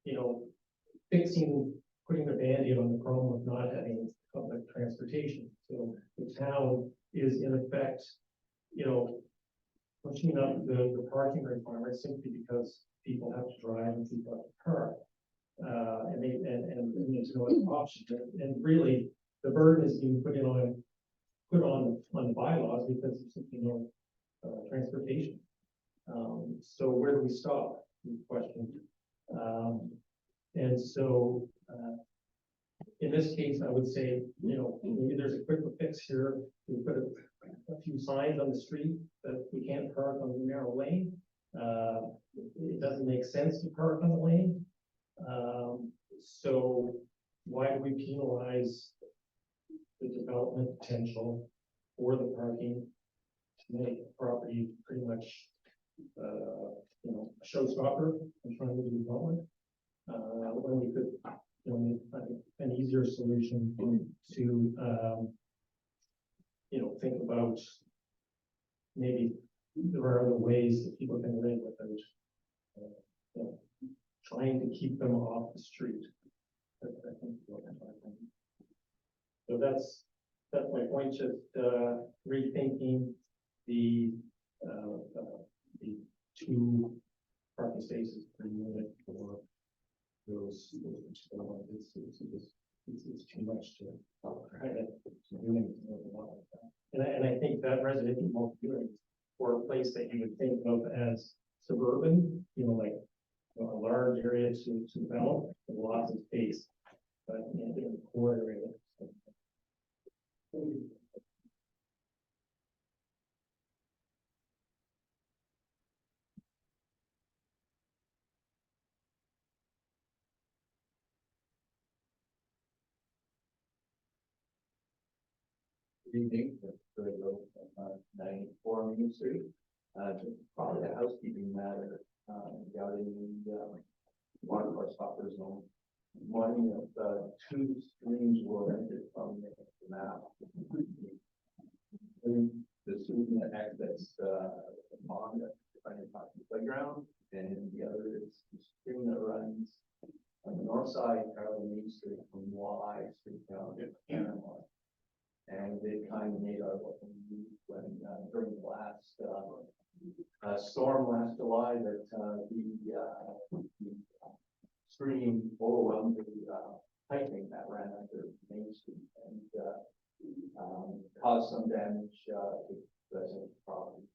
you know, putting the Band-Aid on the problem of not having public transportation. So the town is in effect, you know, pushing up the parking requirements simply because people have to drive and people have to park. And there's no other option. And really, the burden is being put on the bylaws because there's simply no transportation. So where do we stop? Good question. And so in this case, I would say, you know, maybe there's a quick fix here. We put a few signs on the street that we can't park on the narrow lane. It doesn't make sense to park on the lane. So why do we penalize the development potential for the parking to make the property pretty much, you know, a showstopper in front of the development? When we could, you know, make an easier solution to, you know, think about maybe there are other ways that people can live without, you know, trying to keep them off the street. So that's my point, just rethinking the 2 parking spaces per unit for those. It's too much to try to do anything like that. And I think that residential multi-unit or a place that you would think of as suburban, you know, like a large area to develop, with lots of space, but in the core area. Evening, very low, 94 Main Street. Just probably a housekeeping matter, regarding the water course buffer zone. One of 2 streams were rented from the map. The stream that exits the pond at the playground, and the other is the stream that runs on the north side, parallel Main Street from Y Street down to Panama. And they kind of made our local news when during the last storm last July that the stream overwhelmed the piping that ran under Main Street and caused some damage to resident property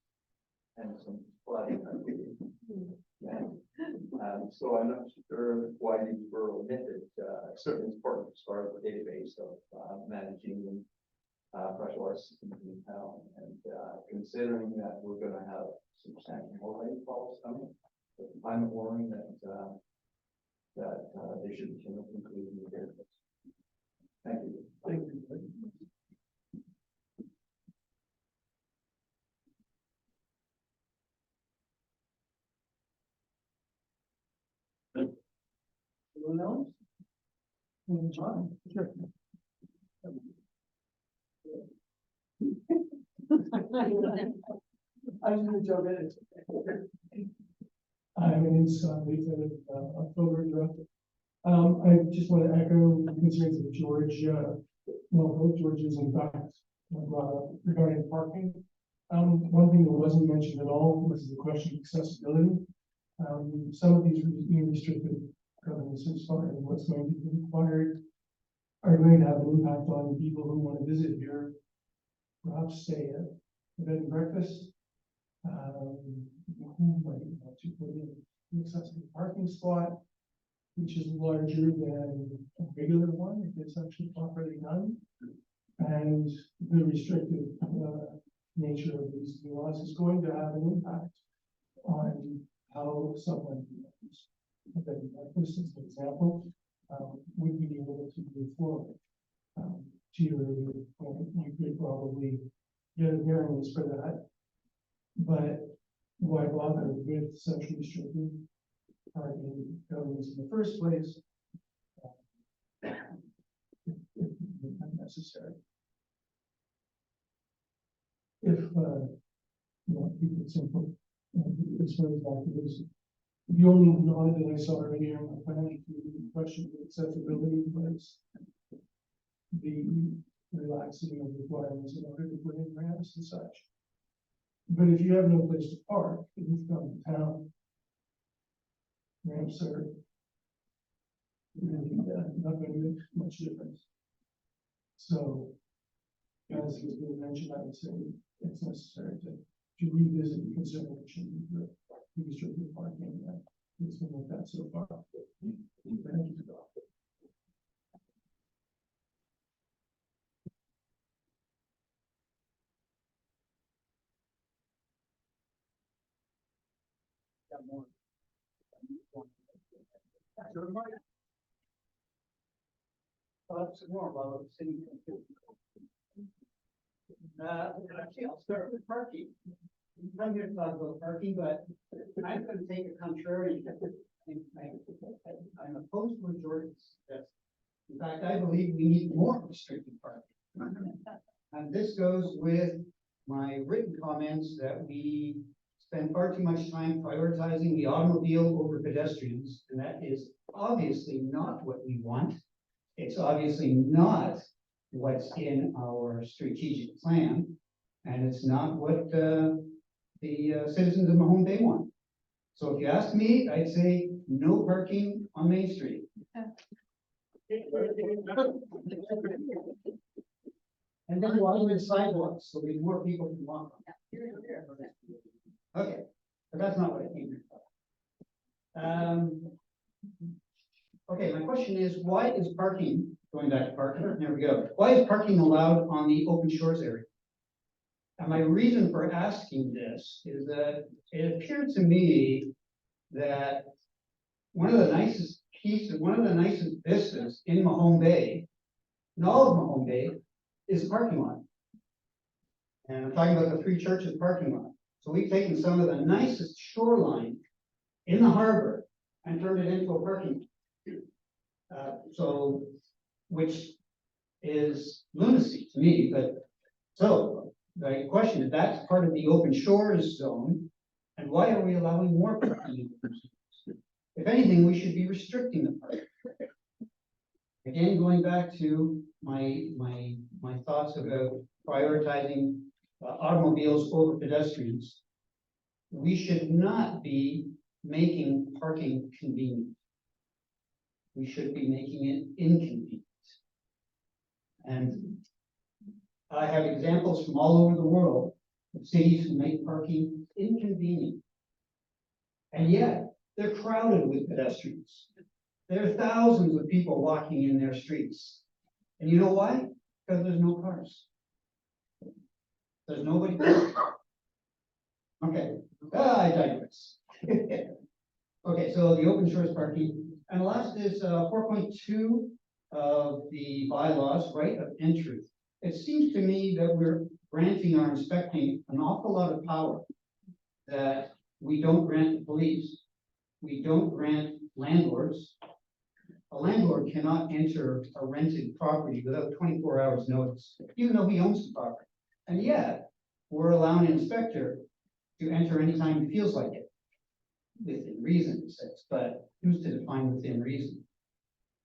and some flooding. And so I'm not sure why these were omitted. Certainly important as far as the database of managing freshwater systems in town, and considering that we're going to have substantial more rainfalls coming, with climate warming, that they should be included in the database. Thank you. Thank you. Anyone else? John? Sure. I'm gonna jump in. Hi, my name's Lieutenant October Director. I just want to echo the concerns of George. Well, both Georges, in fact, brought up regarding parking. One thing that wasn't mentioned at all was the question of accessibility. Some of these restricted covenants as far as what's going to be required are going to have an impact on people who want to visit here, perhaps stay at a bed and breakfast. Who might want to put in an accessible parking spot. which is larger than a regular one, if it's actually properly done. And the restrictive, nature of these laws is going to have an impact on how someone, this is an example, would be able to move forward. To your point, you could probably get a variance for that, but why bother with such restrictive parking governments in the first place? If unnecessary. If, keep it simple, as far as that is, the only law that I saw earlier in the planning question of accessibility was the relaxing of requirements in order to put in ramps and such. But if you have no place to park, if you've come to town, ramps are really not going to make much difference. So, as has been mentioned, I would say it's necessary to revisit the consideration of the restricted parking. It's been looked at so far. Thank you. Some more about city. Actually, I'll start with parking. I'm here to talk about parking, but I'm going to take a contrary. I'm opposed to majority. In fact, I believe we need more restricted parking. And this goes with my written comments that we spend far too much time prioritizing the automobile over pedestrians, and that is obviously not what we want. It's obviously not what's in our strategic plan, and it's not what the citizens of Mahone Bay want. So if you ask me, I'd say no parking on Main Street. And then widen the sidewalks so we more people can walk. Okay, but that's not what I came here for. Okay, my question is, why is parking, going back to parking, there we go. Why is parking allowed on the open shores area? And my reason for asking this is that it appeared to me that one of the nicest vistas in Mahone Bay, in all of Mahone Bay, is a parking lot. And I'm talking about the Three Churches parking lot. So we've taken some of the nicest shoreline in the harbor and turned it into a parking lot. Which is lunacy to me, but so the question is, that's part of the open shores zone, and why are we allowing more parking? If anything, we should be restricting the parking. Again, going back to my thoughts about prioritizing automobiles over pedestrians, we should not be making parking convenient. We should be making it inconvenient. And I have examples from all over the world of cities who make parking inconvenient. And yet, they're crowded with pedestrians. There are thousands of people walking in their streets. And you know why? Because there's no cars. There's nobody. Okay, I digress. Okay, so the open source parking. And last is 4.2 of the bylaws, right of entry. It seems to me that we're granting or inspecting an awful lot of power that we don't grant the police, we don't grant landlords. A landlord cannot enter a rented property without 24 hours notice, even though he owns the property. And yet, we're allowing an inspector to enter anytime he feels like it. Within reason, it says, but who's to define within reason?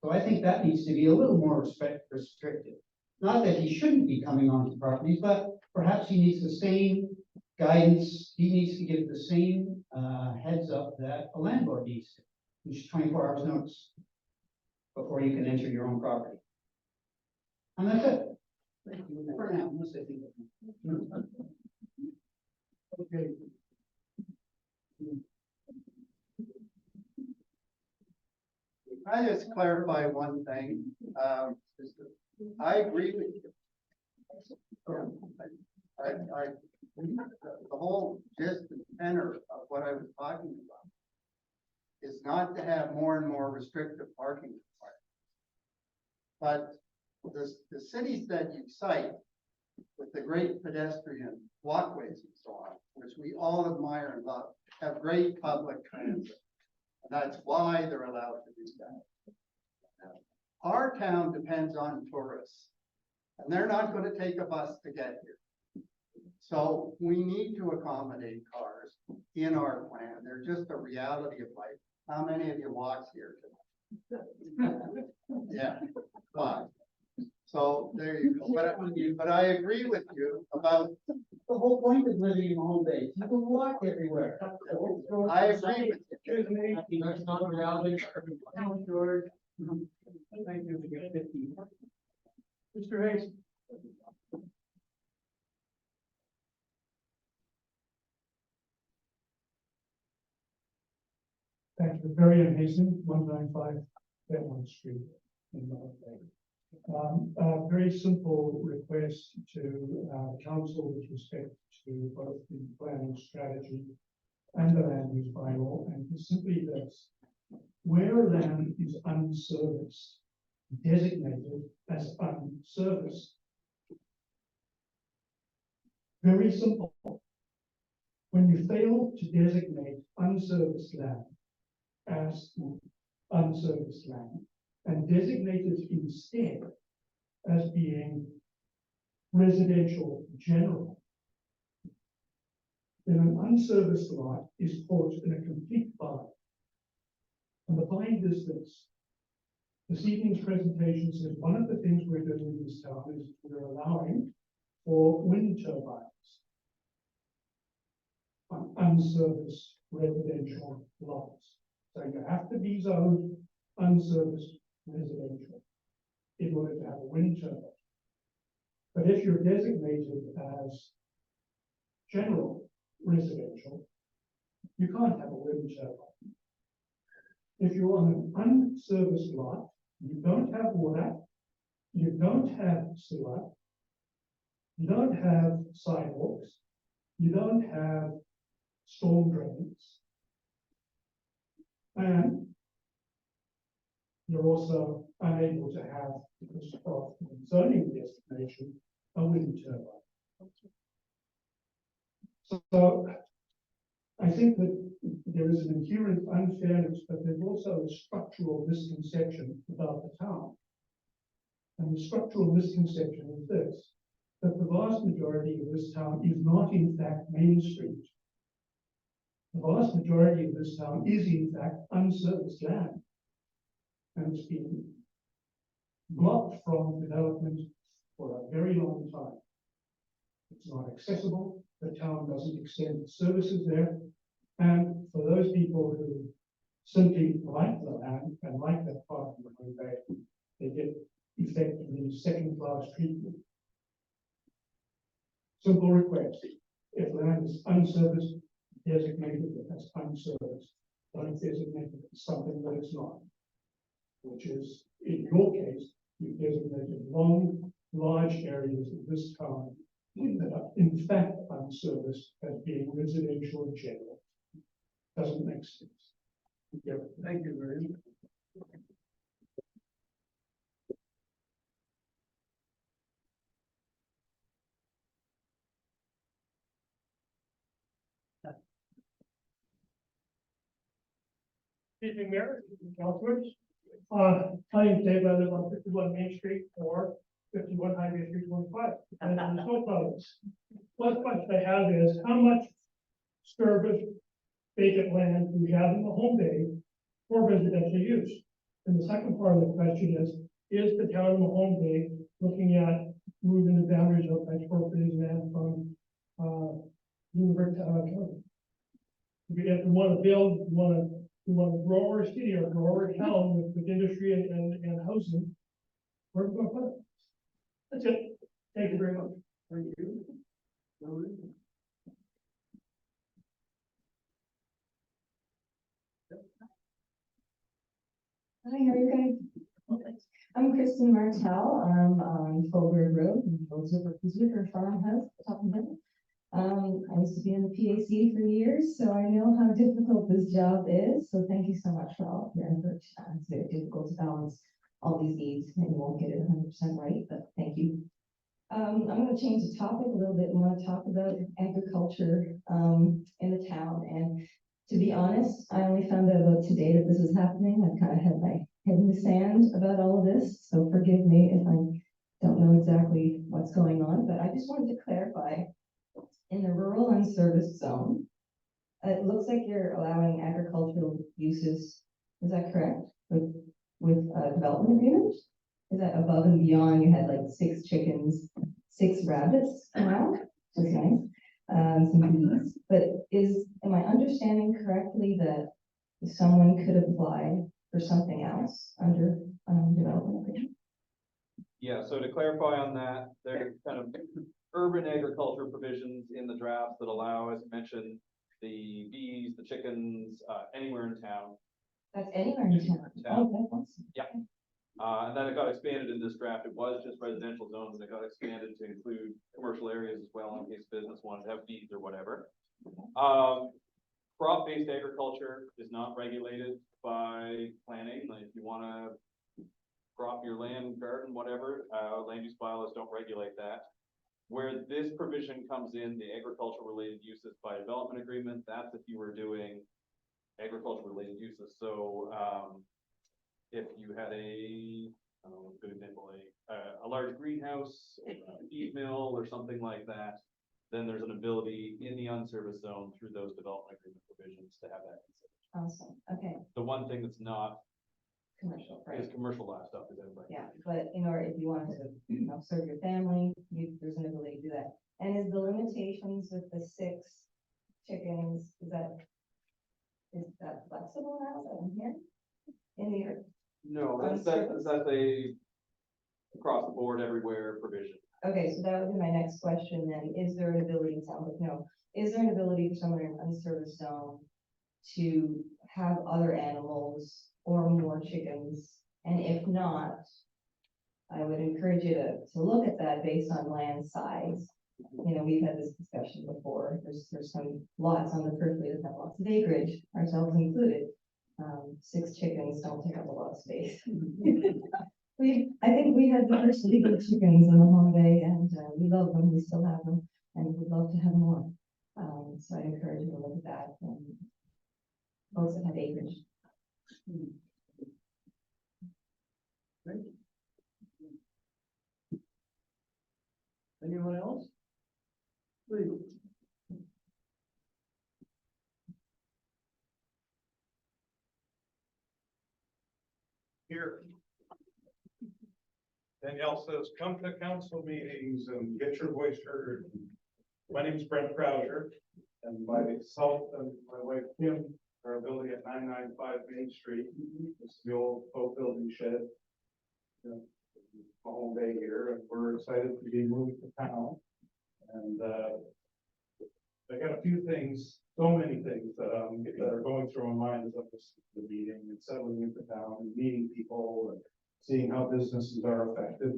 So I think that needs to be a little more restrictive. Not that he shouldn't be coming onto properties, but perhaps he needs the same guidance. He needs to give the same heads up that a landlord needs to, which is 24 hours notice before you can enter your own property. And that's it. For now, unless I think of Okay. I just clarify one thing? I agree with you. The whole gist and tenor of what I was talking about is not to have more and more restrictive parking requirements. But the cities that you cite with the great pedestrian walkways and so on, which we all admire and love, have great public transit. And that's why they're allowed to do that. Our town depends on tourists, and they're not going to take a bus to get here. So we need to accommodate cars in our plan. They're just a reality of life. How many of you walks here tonight? Yeah, but, so there you go. But I agree with you about, The whole point of living in home base, you can walk everywhere. I agree with you. That's not a reality. George. Thank you. Mr. Hayes. Thank you. Very Hazen, 195 Fairmont Street in North Bay. A very simple request to council with respect to both the planning strategy and the land use bylaw, and it's simply this: where land is unserviced, designated as unserviced. Very simple. When you fail to designate unserviced land as unserviced land and designate it instead as being residential general, then an unserviced lot is caught in a complete bind. And the bind is this. This evening's presentation says one of the things we're doing in this town is we're allowing for wind turbines on unserviced residential lots. So you have to be zoned unserviced residential in order to have a wind turbine. But if you're designated as general residential, you can't have a wind turbine. If you're on an unserviced lot, you don't have water, you don't have sewer, you don't have sidewalks, you don't have storm drains, and you're also unable to have, because of zoning designation, a wind turbine. So I think that there is an inherent unfairness, but there's also a structural misconception about the town. And the structural misconception is this: that the vast majority of this town is not in fact Main Street. The vast majority of this town is in fact unserviced land. And it's been blocked from development for a very long time. It's not accessible. The town doesn't extend services there. And for those people who simply like the land and like that part of the highway, they get effectively second-class treatment. Simple request: if land is unserviced, designate it as unserviced. Don't designate it as something that it's not, which is, in your case, you've designated long, large areas of this town that are in fact unserviced as being residential in general. Doesn't make sense. Thank you very much. Evening, Mayor, councilors. My name is Dave. I live on 51 Main Street or 51 Highway 325. And there's no problems. One question I have is, how much service vacant land do we have in the home bay for residential use? And the second part of the question is the town of Mahone Bay looking at moving the boundaries of expropriated land from University County? If we want to build, we want to grow our city or grow our town with industry and housing, where are we going to put it? That's it. Thank you very much. Thank you. Hi, how are you guys? I'm Kristen Martell. I'm on Colbert Road in Zipper Farmhouse, top of it. I used to be in the PAC for years, so I know how difficult this job is. So thank you so much for all of your effort. It's very difficult to balance all these needs, and you won't get it 100% right, but thank you. I'm going to change the topic a little bit and want to talk about agriculture in the town. And to be honest, I only found out about today that this is happening. I've kind of had my head in the sand about all of this, so forgive me if I don't know exactly what's going on, but I just wanted to clarify. In the rural unserviced zone, it looks like you're allowing agricultural uses, is that correct? With development agreement? Is that above and beyond, you had like 6 chickens, 6 rabbits around, which is nice, some bees, but am I understanding correctly that someone could apply for something else under development agreement? Yeah, so to clarify on that, there's kind of urban agriculture provisions in the draft that allow, as you mentioned, the bees, the chickens, anywhere in town. That's anywhere in town. Oh, that's awesome. Yeah. And then it got expanded in this draft. It was just residential zones, and it got expanded to include commercial areas as well, in case business wanted to have bees or whatever. Crop-based agriculture is not regulated by planning. Like if you want to crop your land, garden, whatever, land use bylaws don't regulate that. Where this provision comes in, the agricultural related uses by development agreement, that's if you were doing agricultural related uses. So, if you had a good example, a large greenhouse, a feed mill or something like that, then there's an ability in the unserviced zone through those development agreement provisions to have that considered. Awesome, okay, The one thing that's not commercial, right? is commercial livestock, is everybody. Yeah, but in order, if you wanted to, serve your family, there's an ability to do that. And is the limitations with the 6 chickens, is that flexible now, that I'm here? In the, No, that's a across the board everywhere provision. okay, so that would be my next question then. Is there an ability, it sounds like no, is there an ability for someone in an unserviced zone to have other animals or more chickens? And if not, I would encourage you to look at that based on land size. You know, we've had this discussion before. There's some lots on the periphery that have lots of acreage, ourselves included. 6 chickens don't take up a lot of space. I think we had the first legal chickens in the home bay, and we love them. We still have them, and we'd love to have more. So I encourage you to look at that. Folks that have acreage. Anyone else? Please. Here. Danielle says, come to council meetings and get your voice heard. My name is Brent Krauser, and myself and my wife Kim are building at 995 Main Street. This is the old folk building shed. My home bay here, and we're excited to be moving to town. And I got a few things, so many things that are going through my mind as I'm listening to the meeting and settling into town and meeting people and seeing how businesses are affected.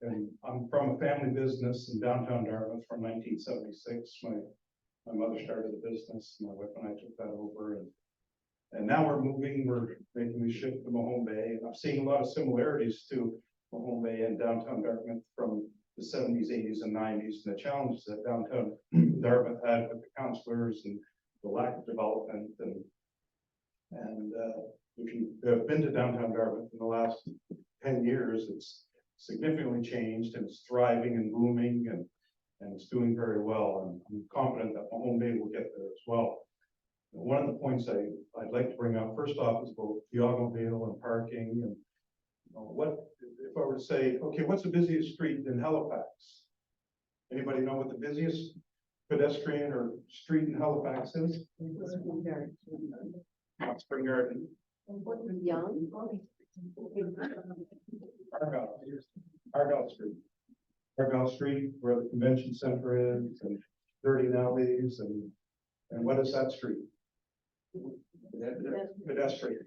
And I'm from a family business in downtown Dartmouth from 1976. My mother started a business, my wife and I took that over, and now we're making the shift to Mahone Bay, and I'm seeing a lot of similarities to Mahone Bay and downtown Dartmouth from the 70s, 80s, and 90s, and the challenges that downtown Dartmouth had with the councilors and the lack of development. And if you have been to downtown Dartmouth in the last 10 years, it's significantly changed, and it's thriving and booming, and it's doing very well. And I'm confident that Mahone Bay will get there as well. And one of the points I'd like to bring up, first off, is about the automobile and parking. And what if I were to say, okay, what's the busiest street in Halifax? Anybody know what the busiest pedestrian or street in Halifax is? Spring Garden. Young. Argyle Street. Argyle Street, where the convention center is, and dirty alleys, and what is that street? Pedestrian.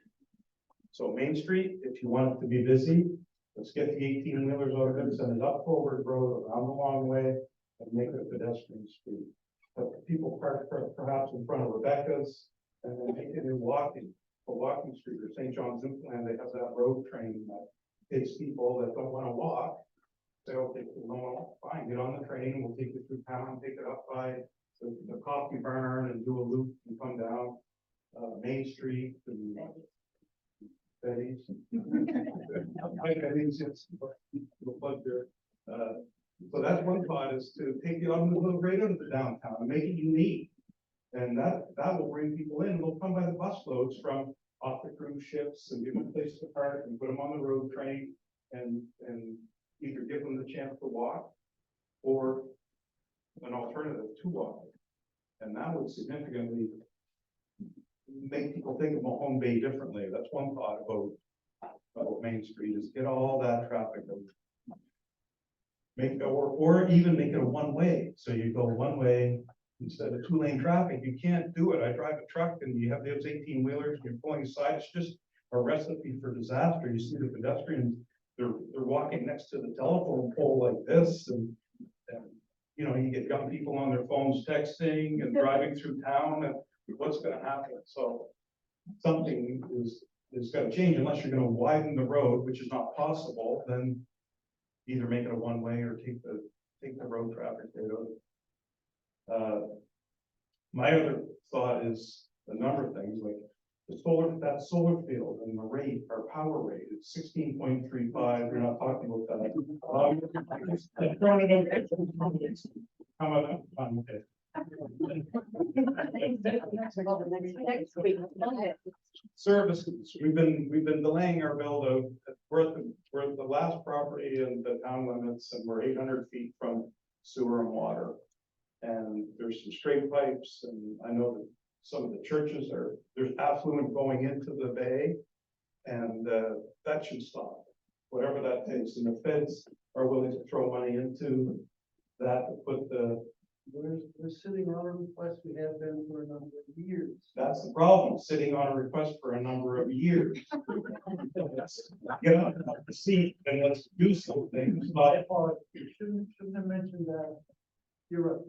So Main Street, if you want it to be busy, let's get the 18-wheelers out of it, send it up Forward Road, around the long way, and make it a pedestrian street. But people park perhaps in front of Rebecca's, and then make it a walking street, or St. John's Newfoundland, they have that road train that takes people that don't wanna walk. Say, okay, no, fine, get on the train, we'll take you through town, take it up by the coffee barn and do a loop and come down, Main Street and Betty's. Betty's, yes, we'll plug there. So that's one thought, is to take it on the little right out of the downtown and make it unique. And that will bring people in, they'll come by the bus loads from off the cruise ships and give them a place to park and put them on the road train and either give them the chance to walk or an alternative to walk. And that would significantly make people think of Mahone Bay differently. That's one thought about Main Street, is get all that traffic out. Make, or even make it a one-way, so you go one way instead of two-lane traffic. You can't do it. I drive a truck and you have those 18-wheelers, you're pulling aside, it's just a recipe for disaster. You see the pedestrians, they're walking next to the telephone pole like this, and you know, you get young people on their phones texting and driving through town, and what's gonna happen? So something is gonna change, unless you're gonna widen the road, which is not possible. Then either make it a one-way or take the road traffic right out. My other thought is a number of things, like that solar field and the rate, our power rate, it's 16.35. We're not talking about that. How about that? Services, we've been delaying our build out. We're at the last property in the town limits, and we're 800 feet from sewer and water. And there's some straight pipes, and I know that some of the churches there's affluent going into the bay, and that should stop, whatever that takes. And the feds are willing to throw money into that to put We're sitting on a request we have been for a number of years. that's the problem, sitting on a request for a number of years. Get out of the seat and let's do something. But You shouldn't have mentioned that. You're right.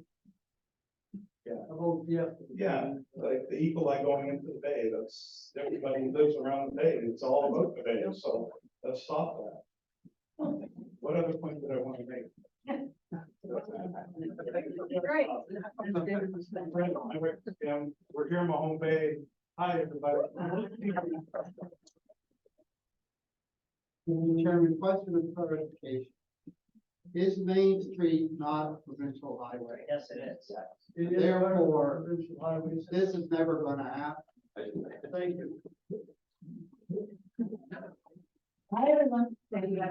Yeah. About yeah, like the Ecolite going into the bay, that's, everybody who lives around the bay, it's all about the bay, so let's stop that. What other point did I want to make? Great. We're here in Mahone Bay. Hi, everybody. Chairman, question of clarification. Is Main Street not a provincial highway? Yes, it is. Therefore, provincial highways. this is never gonna happen. Thank you. Hi, everyone. Thank you.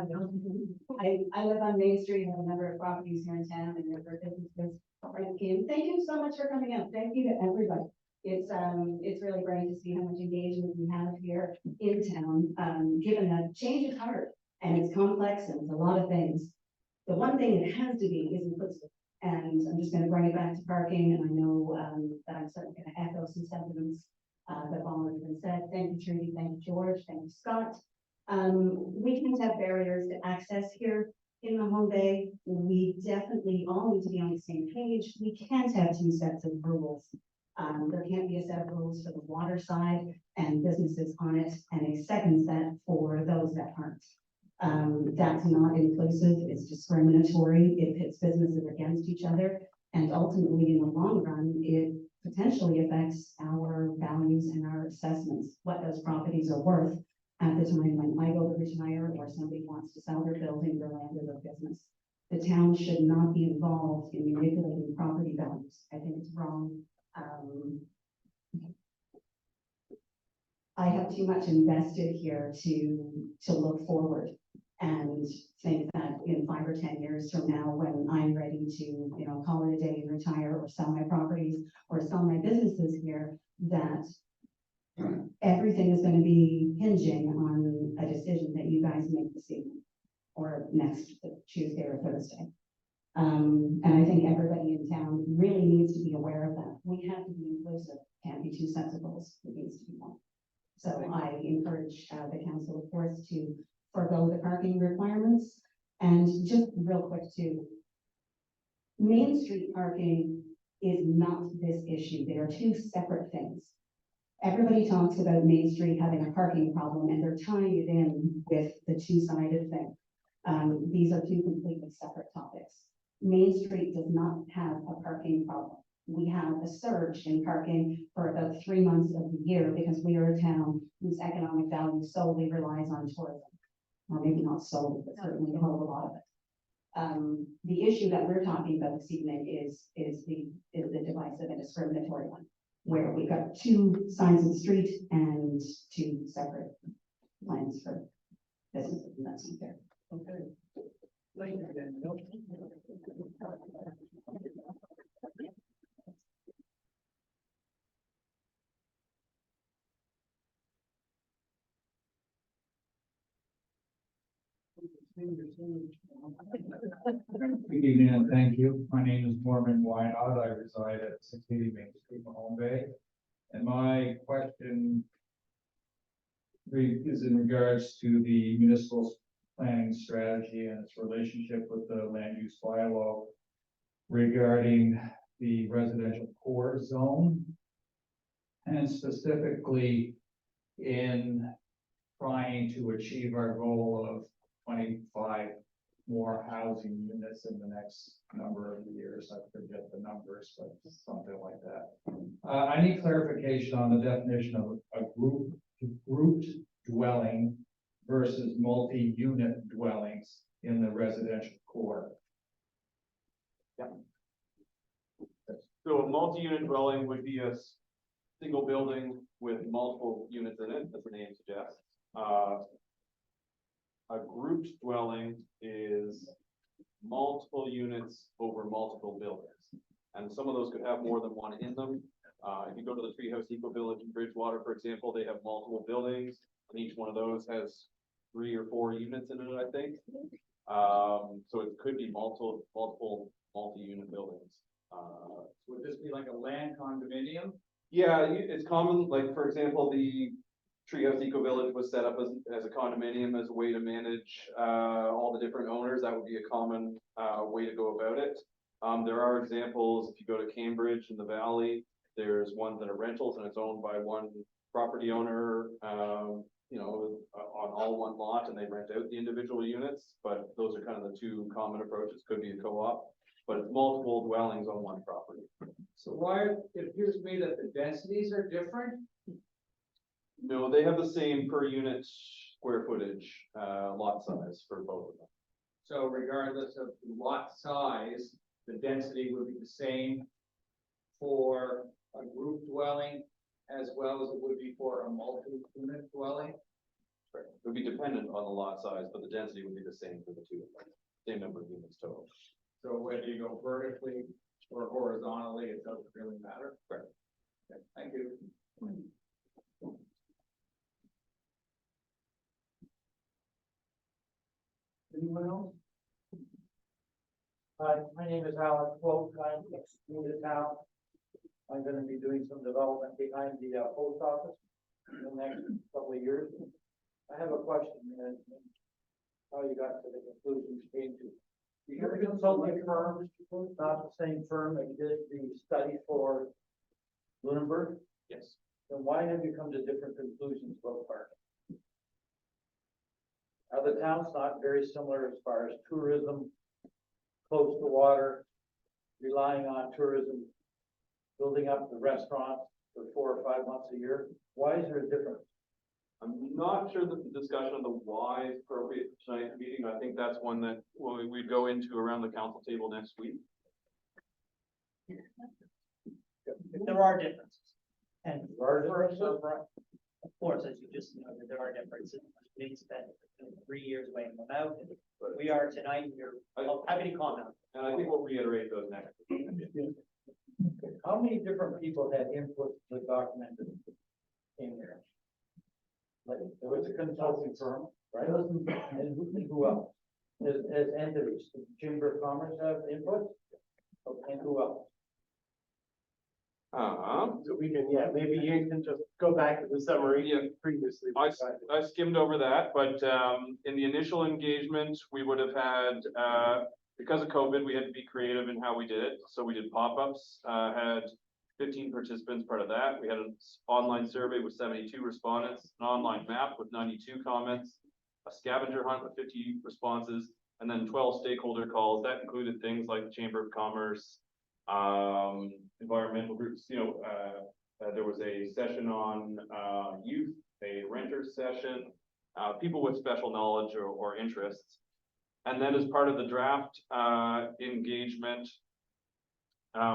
I live on Main Street, have a number of properties here in town, and never businesses. Thank you so much for coming out. Thank you to everybody. It's really great to see how much engagement we have here in town, given that change is hard and it's complex and it's a lot of things. The one thing it has to be is inclusive. And I'm just gonna bring it back to parking, and I know, that I'm certainly gonna echo some sentiments, that have already been said. Thank you, Trudy. Thank you, George. Thank you, Scott. We can have barriers to access here in Mahone Bay. We definitely all need to be on the same page. We can't have two sets of rules. There can't be a set of rules for the water side and businesses on it, and a second set for those that aren't. That's not inclusive, it's discriminatory, it pits businesses against each other, and ultimately, in the long run, it potentially affects our values and our assessments, what those properties are worth at the time when I go to retire or somebody wants to sell their building, their land, or their business. The town should not be involved in manipulating property values. I think it's wrong. I have too much invested here to look forward and think that in 5 or 10 years from now, when I'm ready to, you know, call it a day and retire, or sell my properties or sell my businesses here, that everything is going to be hinging on a decision that you guys make this evening or next Tuesday or Thursday. And I think everybody in town really needs to be aware of that. We have to be inclusive. Can't be two sets of rules. It needs to be one. So I encourage the council, of course, to forego the parking requirements. And just real quick too, Main Street parking is not this issue. They are two separate things. Everybody talks about Main Street having a parking problem and they're tying it in with the two-sided thing. These are two completely separate topics. Main Street does not have a parking problem. We have a surge in parking for about 3 months of the year because we are a town whose economic value solely relies on tourism. Or maybe not solely, but certainly a whole lot of it. The issue that we're talking about this evening is the divisive and discriminatory one, where we've got two sides of the street and two separate plans for businesses, and that's not fair. Okay. Thank you, Danielle. Good evening and thank you. My name is Norman Wynod. I reside at 680 Main Street, Mahone Bay. And my question is in regards to the municipal planning strategy and its relationship with the land use bylaw regarding the residential core zone. And specifically in trying to achieve our goal of 25 more housing units in the next number of years. I forget the numbers, but something like that. I need clarification on the definition of a grouped dwelling versus multi-unit dwellings in the residential core. So a multi-unit dwelling would be a single building with multiple units in it, as the name suggests. A grouped dwelling is multiple units over multiple buildings. And some of those could have more than one in them. If you go to the Treehouse Eco Village in Bridgewater, for example, they have multiple buildings, and each one of those has 3 or 4 units in it, I think. So it could be multiple multi-unit buildings. Would this be like a land condominium? Yeah, it's common, like, for example, the Treehouse Eco Village was set up as a condominium as a way to manage all the different owners. That would be a common way to go about it. There are examples, if you go to Cambridge in the Valley, there's ones that are rentals and it's owned by one property owner, you know, on all one lot, and they rent out the individual units. But those are kind of the two common approaches. Could be a co-op, but it's multiple dwellings on one property. So why, it appears to me that the densities are different. No, they have the same per unit square footage, lot size for both of them. So regardless of lot size, the density would be the same for a group dwelling as well as it would be for a multi-unit dwelling? Right. It would be dependent on the lot size, but the density would be the same for the two of them, same number of units total. So whether you go vertically or horizontally, it doesn't really matter? Correct. Okay, thank you. Anyone else? Hi, my name is Alan Quote. I'm new to town. I'm gonna be doing some development behind the post office in the next couple of years. I have a question, and how you got to the conclusions you came to. You're a consulting firm, not the same firm that did the study for Lunenburg? Yes. Then why have you come to different conclusions about parking? Are the towns not very similar as far as tourism, close to water, relying on tourism, building up the restaurants for 4 or 5 months a year? Why is there a difference? I'm not sure that the discussion of the why is appropriate for tonight's meeting. I think that's one that we'd go into around the council table next week. There are differences. And of course, as you just noted, there are differences. We spent 3 years weighing them out. We are tonight, happy to comment. And I think we'll reiterate those next week. How many different people had input to the document that came here? Like, there was a consulting firm, right? And who else? As entities, the Chamber of Commerce have input? And who else? So we can, yeah, maybe you can just go back to the summary Yeah. previously. I skimmed over that, but, in the initial engagement, we would have had, because of COVID, we had to be creative in how we did it. So we did pop-ups, had 15 participants part of that. We had an online survey with 72 respondents, an online map with 92 comments, a scavenger hunt with 50 responses, and then 12 stakeholder calls. That included things like the Chamber of Commerce, environmental groups, there was a session on, youth, a renter session, people with special knowledge or interests. And then as part of the draft, engagement,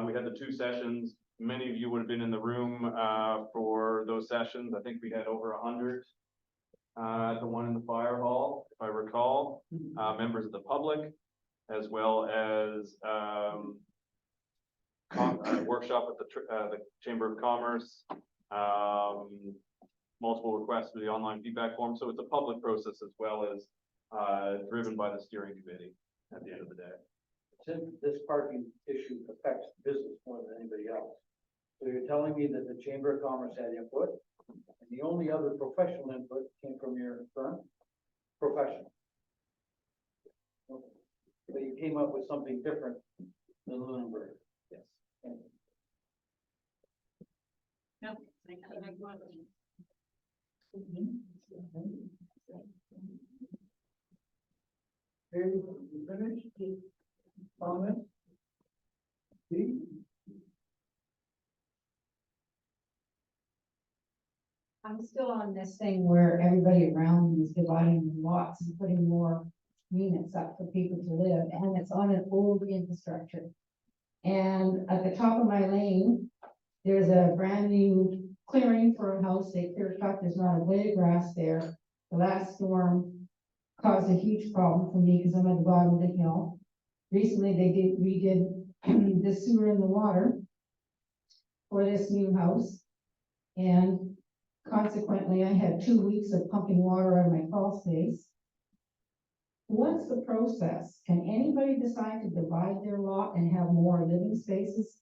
we had the 2 sessions. Many of you would have been in the room, for those sessions. I think we had over 100, the one in the fire hall, if I recall, members of the public, as well as, workshop at the Chamber of Commerce, multiple requests for the online feedback form. So it's a public process as well as driven by the steering committee at the end of the day. Since this parking issue affects business more than anybody else. So you're telling me that the Chamber of Commerce had input, and the only other professional input came from your firm? Professional. Okay. But you came up with something different than Lunenburg. Yes. No, thank you very much. Okay, you finished? Comment? Steve? I'm still on this thing where everybody around me is dividing the lots and putting more units up for people to live, and it's on an old infrastructure. And at the top of my lane, there's a brand new clearing for a house, they clear cut, there's not a blade of grass there. The last storm caused a huge problem for me because I'm at the bottom of the hill. Recently, they redid the sewer and the water for this new house. And consequently, I had 2 weeks of pumping water out of my crawl space. What's the process? Can anybody decide to divide their lot and have more living spaces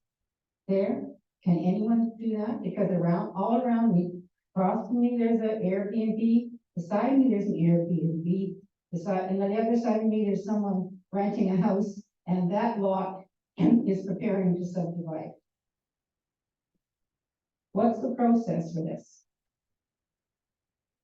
there? Can anyone do that? Because all around me, across from me, there's an Airbnb. Beside me, there's an Airbnb. And on the other side of me, there's someone renting a house, and that lot is preparing to subdivide. What's the process for this?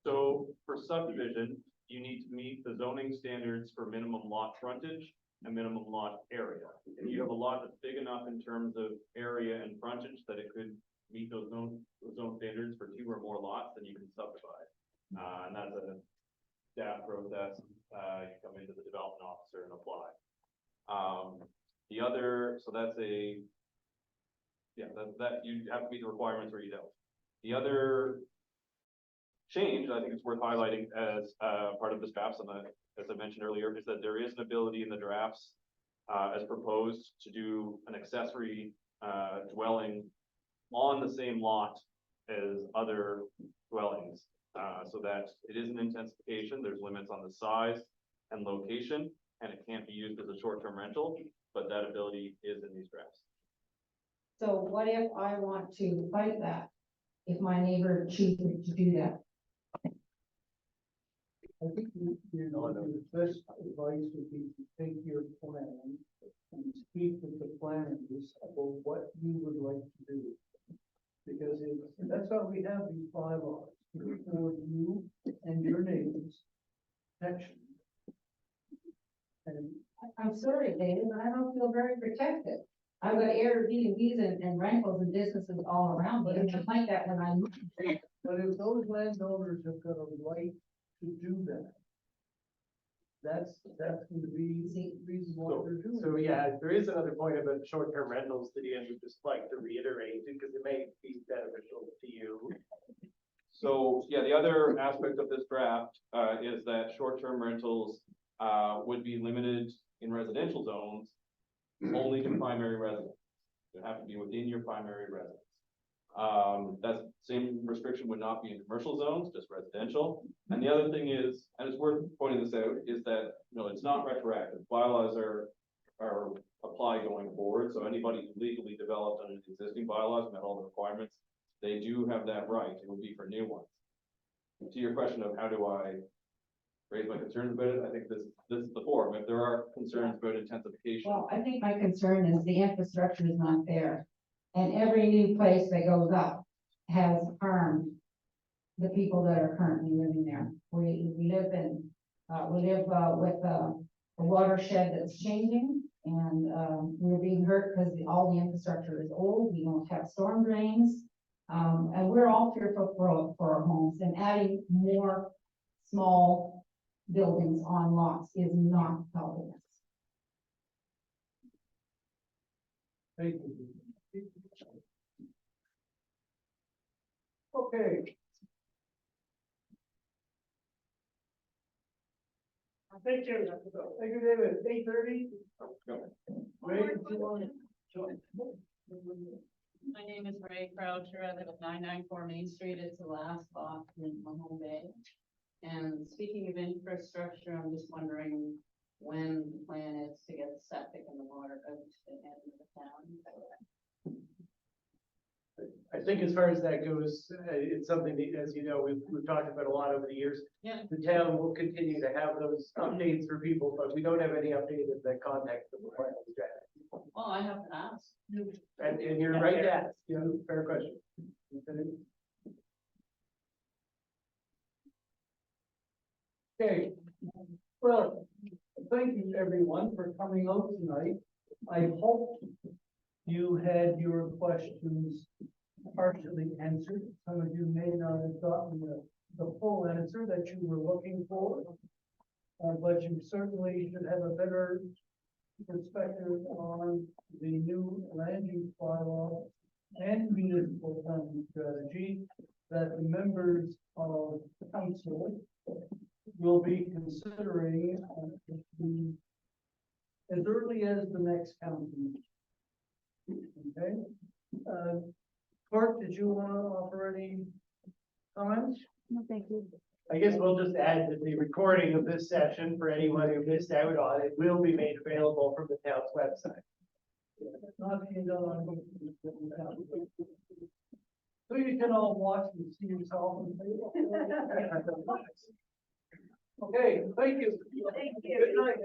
So for subdivision, you need to meet the zoning standards for minimum lot frontage and minimum lot area. If you have a lot that's big enough in terms of area and frontage that it could meet those zone standards for 2 or more lots, then you can subdivide. And that's a staff process. You come into the development officer and apply. So that's that you have to meet the requirements or you don't. The other change, I think it's worth highlighting as part of this draft, as I mentioned earlier, is that there is an ability in the drafts as proposed to do an accessory dwelling on the same lot as other dwellings, so that it is an intensification. There's limits on the size and location, and it can't be used as a short-term rental, but that ability is in these drafts. So what if I want to fight that? If my neighbor chooses to do that? I think your best advice would be to take your plan and speak with the planners about what you would like to do. Because that's how we have these bylaws, for you and your neighbors, protection. And I'm sorry, David, but I don't feel very protected. I've got Airbnbs and rentals and businesses all around, but it's like that when I move. but if those landowners have got a right to do that, that's going to be the reason why they're doing it. So yeah, there is another point about short-term rentals that Ian would just like to reiterate, because it may be beneficial to you. So, yeah, the other aspect of this draft is that short-term rentals would be limited in residential zones only to primary residence. You have to be within your primary residence. That same restriction would not be in commercial zones, just residential. And the other thing is, and it's worth pointing this out, is that, it's not retroactive. Bylaws are apply going forward, so anybody who legally developed under the existing bylaws, met all the requirements, they do have that right, it would be for new ones. And to your question of how do I raise my concerns about it, I think this is the forum, if there are concerns about intensification. Well, I think my concern is the infrastructure is not there. And every new place that goes up has harmed the people that are currently living there. We live with a watershed that's changing, and we're being hurt because all the infrastructure is old. We don't have storm drains. And we're all fearful for our homes, and adding more small buildings on lots is not helping us. Thank you. Okay. Thank you. Thank you, David. 8:30. Ray, do you want to join? My name is Ray Croucher. I live at 994 Main Street. It's the last block in Mahone Bay. And speaking of infrastructure, I'm just wondering when the plan is to get the septic and the water out to the end of the town. I think as far as that goes, it's something that, as you know, we've talked about a lot over the years. Yeah. The town will continue to have those updates for people, but we don't have any update in the context of the plan strategy. Well, I have to ask. And you're right to ask, you know, fair question. Okay, well, thank you everyone for coming out tonight. I hope you had your questions partially answered. Some of you may not have gotten the full answer that you were looking for. But you certainly should have a better perspective on the new land use bylaw and municipal planning strategy that the members of council will be considering as early as the next council meeting. Okay? Clark, did you want to offer any comments? No, thank you. I guess we'll just add that the recording of this session for anyone who missed out on it will be made available from the town's website. Not being done on. So you can all watch and see yourself. Okay, thank you. Thank you. Good night.